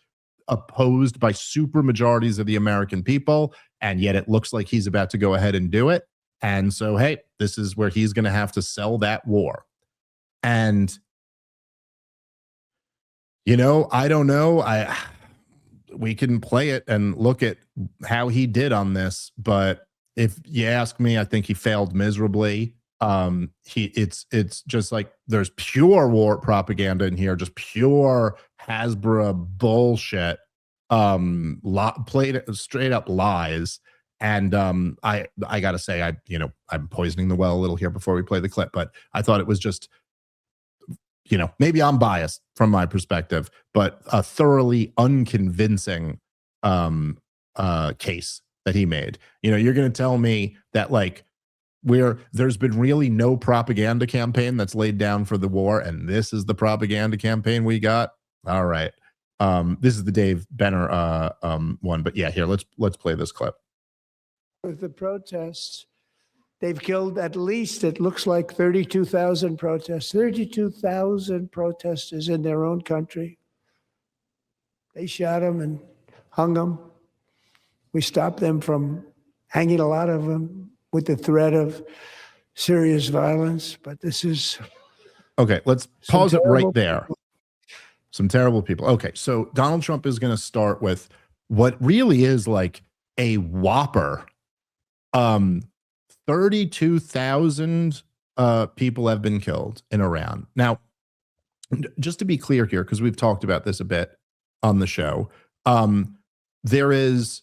opposed by super majorities of the American people, and yet it looks like he's about to go ahead and do it. And so, hey, this is where he's going to have to sell that war. And, I don't know. We can play it and look at how he did on this, but if you ask me, I think he failed miserably. It's just like there's pure war propaganda in here, just pure Hasbro bullshit, played straight up lies. And I gotta say, I'm poisoning the well a little here before we play the clip, but I thought it was just, maybe I'm biased from my perspective, but a thoroughly unconvincing case that he made. You're going to tell me that like there's been really no propaganda campaign that's laid down for the war, and this is the propaganda campaign we got. All right. This is the Dave Benner one, but yeah, here let's play this clip. With the protests, they've killed at least, it looks like 32,000 protests, 32,000 protesters in their own country. They shot them and hung them. We stopped them from hanging a lot of them with the threat of serious violence. But this is okay. Let's pause it right there. People. Some terrible people. Okay, so Donald Trump is going to start with what really is like a whopper. 32,000 people have been killed in Iran. Now, just to be clear here, because we've talked about this a bit on the show, there is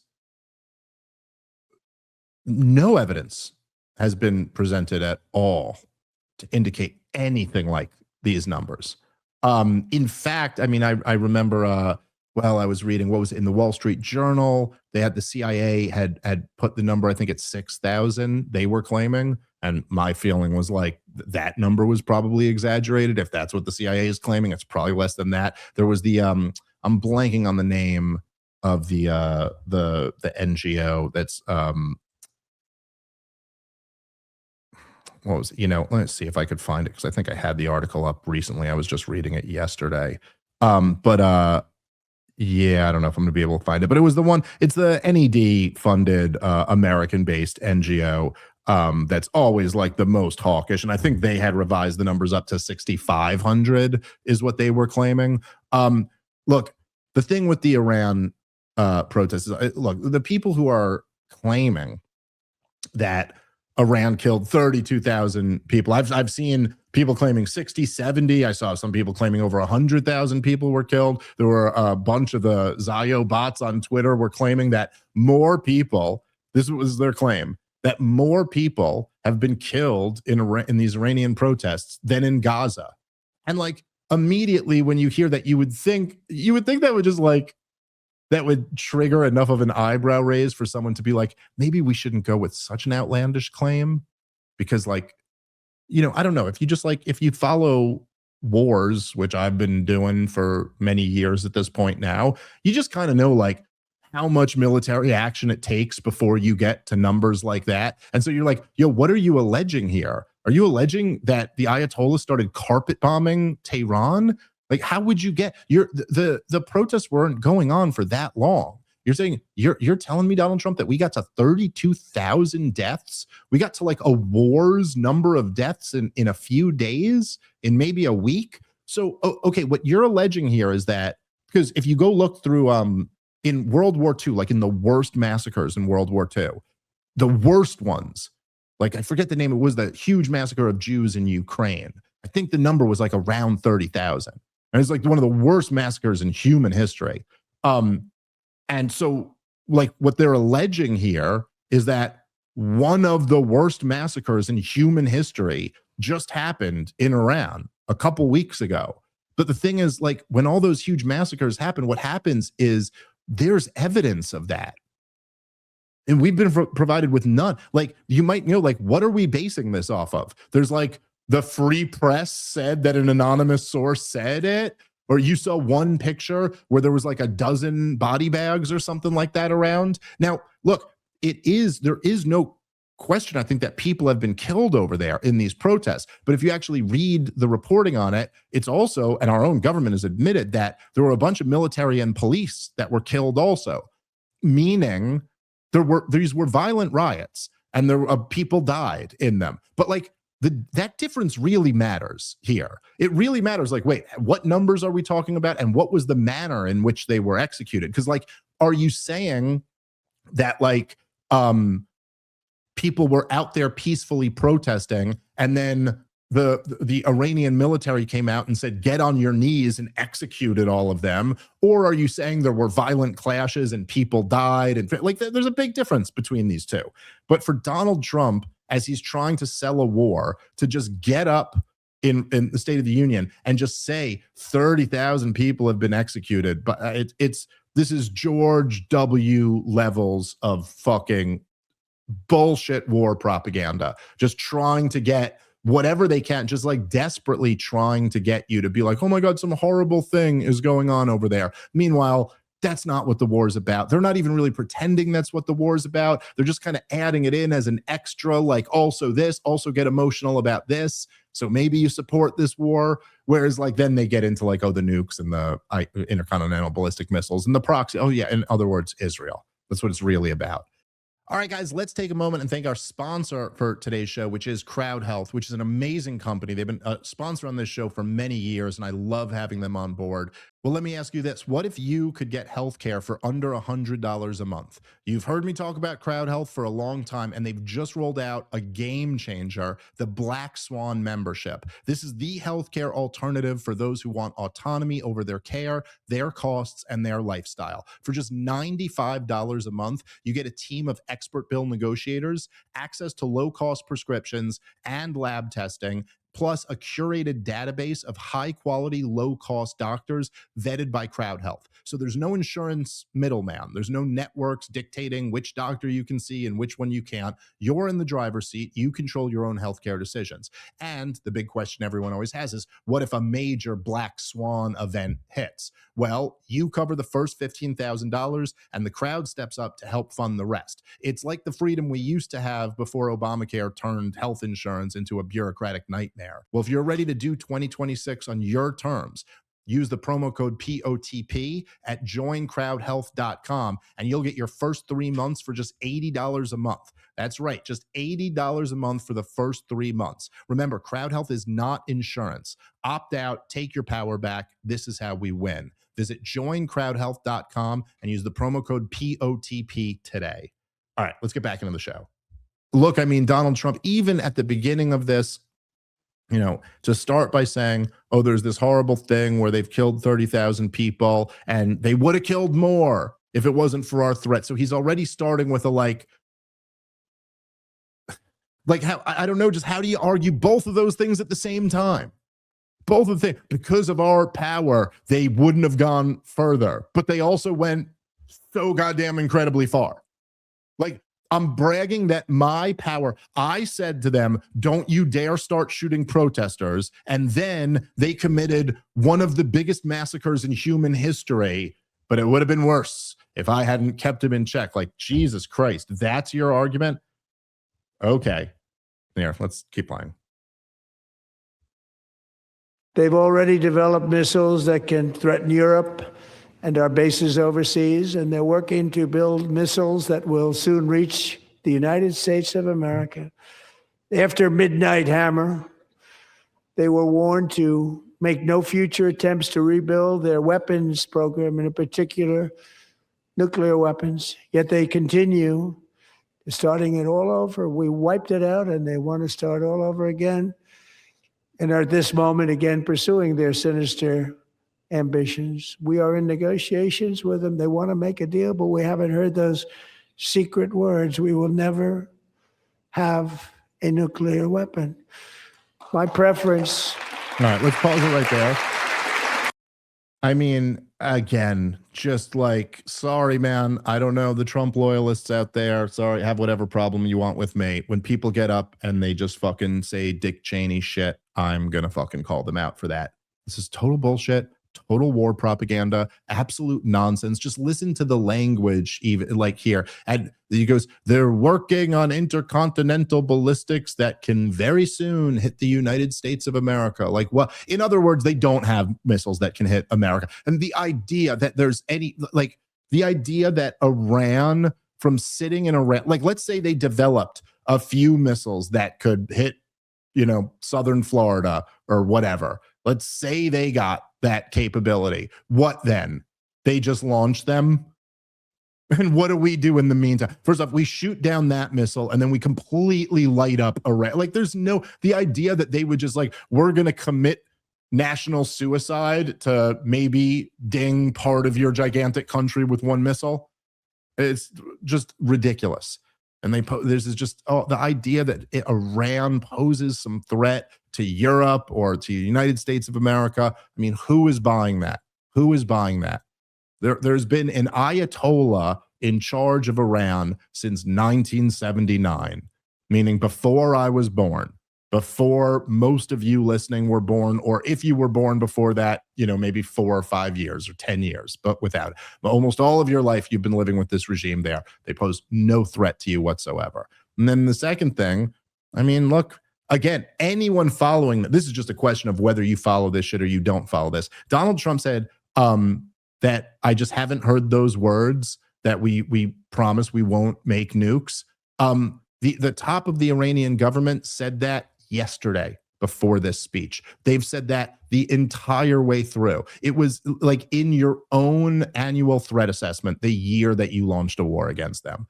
no evidence has been presented at all to indicate anything like these numbers. In fact, I mean, I remember, well, I was reading what was in the Wall Street Journal. They had the CIA had put the number, I think it's 6,000 they were claiming. And my feeling was like that number was probably exaggerated. If that's what the CIA is claiming, it's probably less than that. There was the, I'm blanking on the name of the NGO that's, what was, let's see if I could find it, because I think I had the article up recently. I was just reading it yesterday. Yeah, I don't know if I'm gonna be able to find it, but it was the one, it's the NED funded American-based NGO that's always like the most hawkish. And I think they had revised the numbers up to 6,500 is what they were claiming. Look, the thing with the Iran protests is, look, the people who are claiming that Iran killed 32,000 people. I've seen people claiming 60, 70. I saw some people claiming over 100,000 people were killed. There were a bunch of the Zayo bots on Twitter were claiming that more people, this was their claim, that more people have been killed in these Iranian protests than in Gaza. And like immediately when you hear that, you would think that would just like, that would trigger enough of an eyebrow raise for someone to be like, maybe we shouldn't go with such an outlandish claim, because like, I don't know, if you just like, if you follow wars, which I've been doing for many years at this point now, you just kind of know like how much military action it takes before you get to numbers like that. And so you're like, yo, what are you alleging here? Are you alleging that the Ayatollah started carpet bombing Tehran? Like, how would you get the protests weren't going on for that long? You're saying you're telling me, Donald Trump, that we got to 32,000 deaths? We got to like a war's number of deaths in a few days, in maybe a week. So, okay, what you're alleging here is that, because if you go look through in World War II, like in the worst massacres in World War II, the worst ones, like I forget the name, it was the huge massacre of Jews in Ukraine. I think the number was like around 30,000. And it's like one of the worst massacres in human history. And so like what they're alleging here is that one of the worst massacres in human history just happened in Iran a couple weeks ago. But the thing is, like, when all those huge massacres happen, what happens is there's evidence of that. And we've been provided with none. Like, you might know, like, what are we basing this off of? There's like, the Free Press said that an anonymous source said it, or you saw one picture where there was like a dozen body bags or something like that around. Now, look, there is no question, I think, that people have been killed over there in these protests. But if you actually read the reporting on it, it's also, and our own government has admitted that there were a bunch of military and police that were killed also, meaning these were violent riots and people died in them. But like, that difference really matters here. It really matters. Like, wait, what numbers are we talking about? And what was the manner in which they were executed? Because like, are you saying that like people were out there peacefully protesting and then the Iranian military came out and said, get on your knees, and executed all of them? Or are you saying there were violent clashes and people died? And like, there's a big difference between these two. But for Donald Trump, as he's trying to sell a war, to just get up in the State of the Union and just say 30,000 people have been executed, but this is George W. levels of fucking bullshit war propaganda, just trying to get whatever they can, just like desperately trying to get you to be like, oh my God, some horrible thing is going on over there. Meanwhile, that's not what the war is about. They're not even really pretending that's what the war is about. They're just kind of adding it in as an extra, like also this, also get emotional about this. So maybe you support this war. Whereas like then they get into like, oh, the nukes and the intercontinental ballistic missiles and the proxy. Oh yeah, in other words, Israel. That's what it's really about. All right, guys, let's take a moment and thank our sponsor for today's show, which is Crowd Health, which is an amazing company. They've been a sponsor on this show for many years, and I love having them on board. Well, let me ask you this. What if you could get health care for under $100 a month? You've heard me talk about Crowd Health for a long time, and they've just rolled out a game changer, the Black Swan membership. This is the healthcare alternative for those who want autonomy over their care, their costs, and their lifestyle. For just $95 a month, you get a team of expert bill negotiators, access to low-cost prescriptions and lab testing, plus a curated database of high-quality, low-cost doctors vetted by Crowd Health. So there's no insurance middleman. There's no networks dictating which doctor you can see and which one you can't. You're in the driver's seat. You control your own healthcare decisions. And the big question everyone always has is, what if a major black swan event hits? Well, you cover the first $15,000 and the crowd steps up to help fund the rest. It's like the freedom we used to have before Obamacare turned health insurance into a bureaucratic nightmare. Well, if you're ready to do 2026 on your terms, use the promo code POTP at joincrowdhealth.com and you'll get your first 3 months for just $80 a month. That's right, just $80 a month for the first 3 months. Remember, Crowd Health is not insurance. Opt out, take your power back. This is how we win. Visit joincrowdhealth.com and use the promo code POTP today. All right, let's get back into the show. Look, I mean, Donald Trump, even at the beginning of this, you know, to start by saying, oh, there's this horrible thing where they've killed 30,000 people and they would have killed more if it wasn't for our threat. So he's already starting with a like how, I don't know, just how do you argue both of those things at the same time? Both of the things, because of our power, they wouldn't have gone further, but they also went so goddamn incredibly far. Like, I'm bragging that my power, I said to them, don't you dare start shooting protesters. And then they committed one of the biggest massacres in human history, but it would have been worse if I hadn't kept him in check. Like, Jesus Christ, that's your argument? Okay. Here, let's keep playing. They've already developed missiles that can threaten Europe and our bases overseas, and they're working to build missiles that will soon reach the United States of America. After Midnight Hammer, they were warned to make no future attempts to rebuild their weapons program, and in particular, nuclear weapons, yet they continue starting it all over. We wiped it out, and they want to start all over again, and are at this moment again pursuing their sinister ambitions. We are in negotiations with them. They want to make a deal, but we haven't heard those secret words. We will never have a nuclear weapon. My preference. All right, let's pause it right there. I mean, again, just like, sorry, man, I don't know, the Trump loyalists out there, sorry, have whatever problem you want with me. When people get up and they just fucking say Dick Cheney shit, I'm gonna fucking call them out for that. This is total bullshit. Total war propaganda, absolute nonsense. Just listen to the language, even like here. And he goes, they're working on intercontinental ballistics that can very soon hit the United States of America. Like, what? In other words, they don't have missiles that can hit America. And the idea that there's any, like, the idea that Iran, from sitting in Iran, like, let's say they developed a few missiles that could hit, you know, southern Florida or whatever. Let's say they got that capability. What then? They just launch them? And what do we do in the meantime? First off, we shoot down that missile and then we completely light up Iran. Like, there's no, the idea that they would just like, we're going to commit national suicide to maybe ding part of your gigantic country with one missile. It's just ridiculous. And there's just the idea that Iran poses some threat to Europe or to the United States of America. I mean, who is buying that? Who is buying that? There's been an Ayatollah in charge of Iran since 1979, meaning before I was born. before most of you listening were born, or if you were born before that, maybe 4 or 5 years or 10 years, but without it. But almost all of your life, you've been living with this regime there. They pose no threat to you whatsoever. And then the second thing, I mean, look, again, anyone following this is just a question of whether you follow this shit or you don't follow this. Donald Trump said that I just haven't heard those words that we promise we won't make nukes. The top of the Iranian government said that yesterday before this speech. They've said that the entire way through. It was like in your own annual threat assessment, the year that you launched a war against them.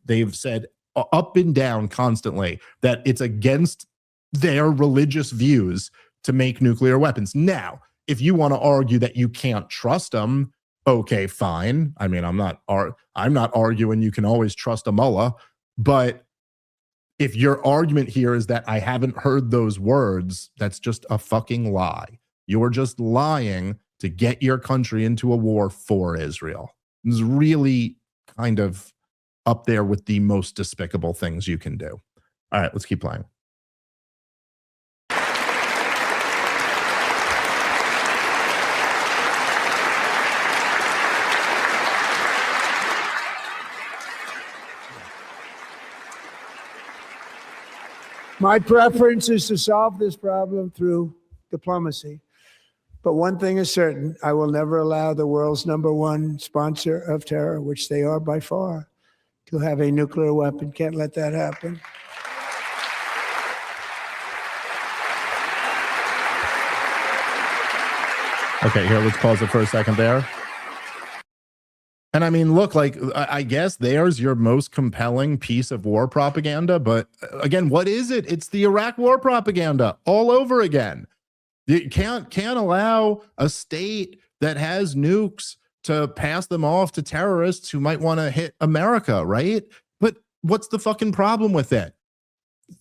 They've said up and down constantly that it's against their religious views to make nuclear weapons. Now, if you want to argue that you can't trust them, okay, fine. I mean, I'm not arguing you can always trust a mullah, but if your argument here is that I haven't heard those words, that's just a fucking lie. You're just lying to get your country into a war for Israel. It's really kind of up there with the most despicable things you can do. All right, let's keep playing. My preference is to solve this problem through diplomacy. But one thing is certain, I will never allow the world's #1 sponsor of terror, which they are by far, to have a nuclear weapon. Can't let that happen. Okay, here, let's pause it for a second there. And I mean, look, like, I guess there's your most compelling piece of war propaganda. But again, what is it? It's the Iraq war propaganda all over again. You can't allow a state that has nukes to pass them off to terrorists who might want to hit America, right? But what's the fucking problem with it?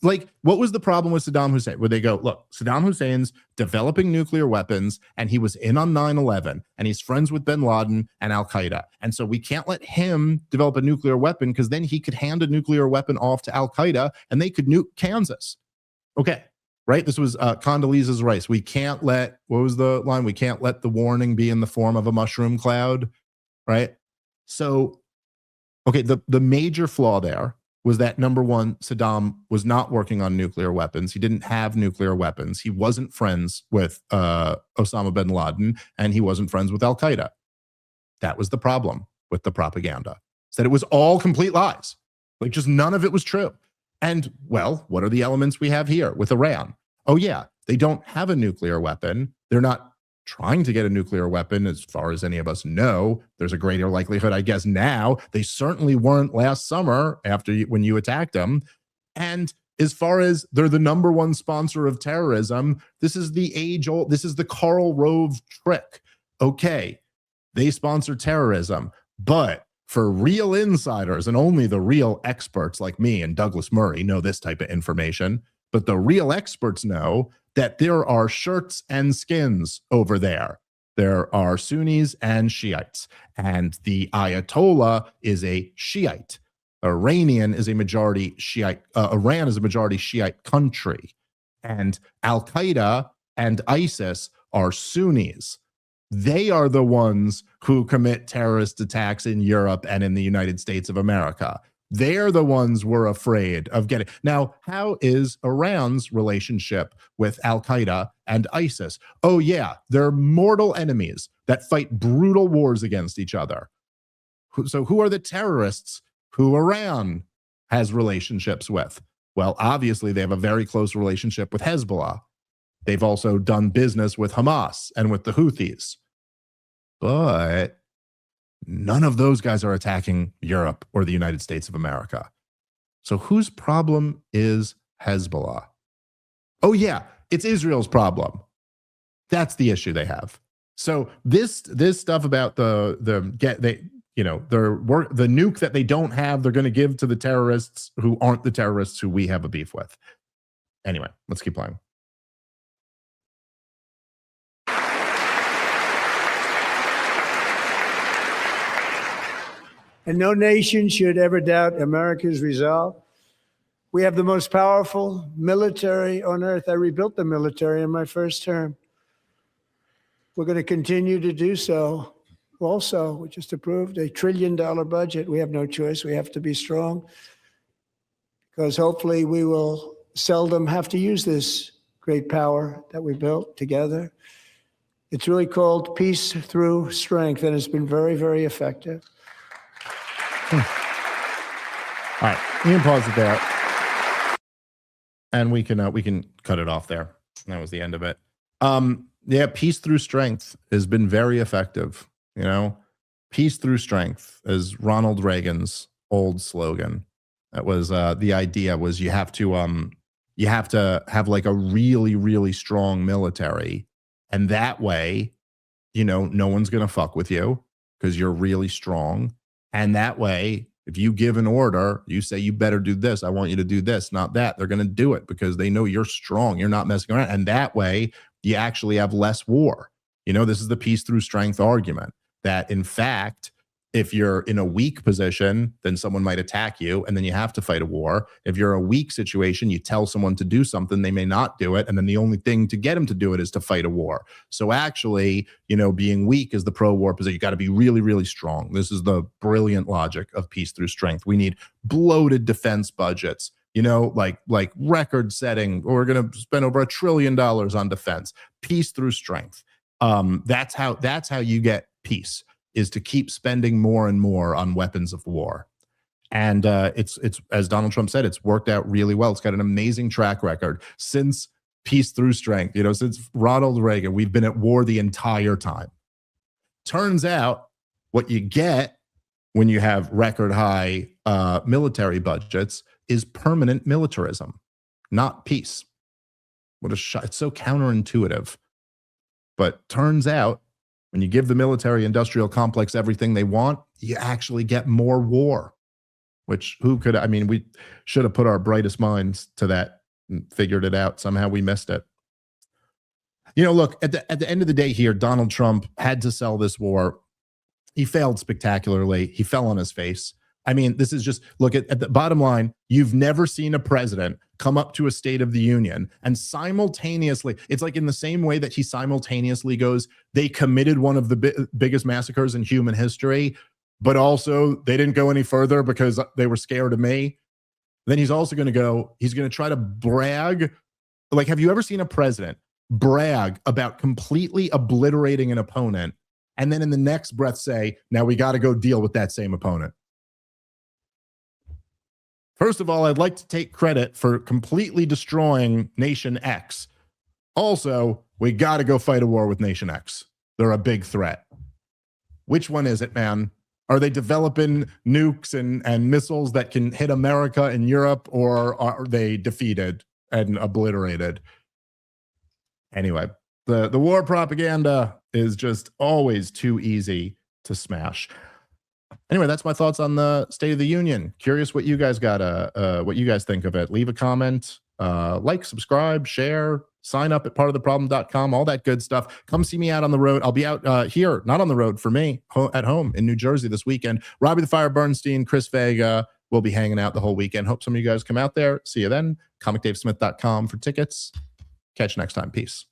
Like, what was the problem with Saddam Hussein? Where they go, look, Saddam Hussein's developing nuclear weapons, and he was in on 9/11, and he's friends with bin Laden and Al-Qaeda. And so we can't let him develop a nuclear weapon, because then he could hand a nuclear weapon off to Al-Qaeda, and they could nuke Kansas. Okay, right? This was Condoleezza Rice. We can't let, what was the line? We can't let the warning be in the form of a mushroom cloud, right? So, okay, the major flaw there was that, #1, Saddam was not working on nuclear weapons. He didn't have nuclear weapons. He wasn't friends with Osama bin Laden, and he wasn't friends with Al-Qaeda. That was the problem with the propaganda. Is that it was all complete lies. Like, just none of it was true. And, well, what are the elements we have here with Iran? Oh, yeah, they don't have a nuclear weapon. They're not trying to get a nuclear weapon, as far as any of us know. There's a greater likelihood, I guess, now. They certainly weren't last summer when you attacked them. And as far as they're the #1 sponsor of terrorism, this is the age-old, this is the Karl Rove trick. Okay, they sponsor terrorism, but for real insiders, and only the real experts like me and Douglas Murray know this type of information, but the real experts know that there are shirts and skins over there. There are Sunnis and Shiites, and the Ayatollah is a Shiite. Iran is a majority Shiite country, and Al-Qaeda and ISIS are Sunnis. They are the ones who commit terrorist attacks in Europe and in the United States of America. They're the ones we're afraid of getting. Now, how is Iran's relationship with Al-Qaeda and ISIS? Oh, yeah, they're mortal enemies that fight brutal wars against each other. So who are the terrorists who Iran has relationships with? Well, obviously, they have a very close relationship with Hezbollah. They've also done business with Hamas and with the Houthis. But none of those guys are attacking Europe or the United States of America. So whose problem is Hezbollah? Oh, yeah, it's Israel's problem. That's the issue they have. So this stuff about the nuke that they don't have, they're going to give to the terrorists who aren't the terrorists who we have a beef with. Anyway, let's keep playing. And no nation should ever doubt America's resolve. We have the most powerful military on earth. I rebuilt the military in my first term. We're going to continue to do so. Also, we just approved a $1 trillion budget. We have no choice. We have to be strong because hopefully we will seldom have to use this great power that we built together. It's really called peace through strength, and it's been very, very effective. All right, you can pause it there, and we can cut it off there. That was the end of it. Yeah, peace through strength has been very effective. You know, peace through strength is Ronald Reagan's old slogan. That was the idea was you have to have like a really, really strong military. And that way, you know, no one's going to fuck with you because you're really strong. And that way, if you give an order, you say, you better do this. I want you to do this, not that. They're going to do it because they know you're strong. You're not messing around. And that way, you actually have less war. You know, this is the peace through strength argument that, in fact, if you're in a weak position, then someone might attack you and then you have to fight a war. If you're a weak situation, you tell someone to do something, they may not do it. And then the only thing to get them to do it is to fight a war. So actually, you know, being weak is the pro-war position. You got to be really, really strong. This is the brilliant logic of peace through strength. We need bloated defense budgets, you know, like record setting, or we're going to spend over $1 trillion on defense. Peace through strength. That's how you get peace, is to keep spending more and more on weapons of war. And it's as Donald Trump said, it's worked out really well. It's got an amazing track record since peace through strength. You know, since Ronald Reagan, we've been at war the entire time. Turns out what you get when you have record high military budgets is permanent militarism, not peace. What a shot. It's so counterintuitive. But turns out, when you give the military industrial complex everything they want, you actually get more war, which we should have put our brightest minds to that and figured it out. Somehow we missed it. You know, look, at the end of the day here, Donald Trump had to sell this war. He failed spectacularly. He fell on his face. I mean, this is just, look at the bottom line. You've never seen a president come up to a State of the Union and simultaneously, it's like in the same way that he simultaneously goes, they committed one of the biggest massacres in human history, but also they didn't go any further because they were scared of me. Then he's also going to go, he's going to try to brag. Like, have you ever seen a president brag about completely obliterating an opponent and then in the next breath say, now we got to go deal with that same opponent? First of all, I'd like to take credit for completely destroying Nation X. Also, we got to go fight a war with Nation X. They're a big threat. Which one is it, man? Are they developing nukes and missiles that can hit America and Europe, or are they defeated and obliterated? Anyway, the war propaganda is just always too easy to smash. Anyway, that's my thoughts on the State of the Union. Curious what you guys what you guys think of it. Leave a comment, like, subscribe, share, sign up at partoftheproblem.com, all that good stuff. Come see me out on the road. I'll be out here, not on the road for me, at home in New Jersey this weekend. Robbie the Fire Bernstein, Chris Vega will be hanging out the whole weekend. Hope some of you guys come out there. See you then. ComicDaveSmith.com for tickets. Catch you next time. Peace.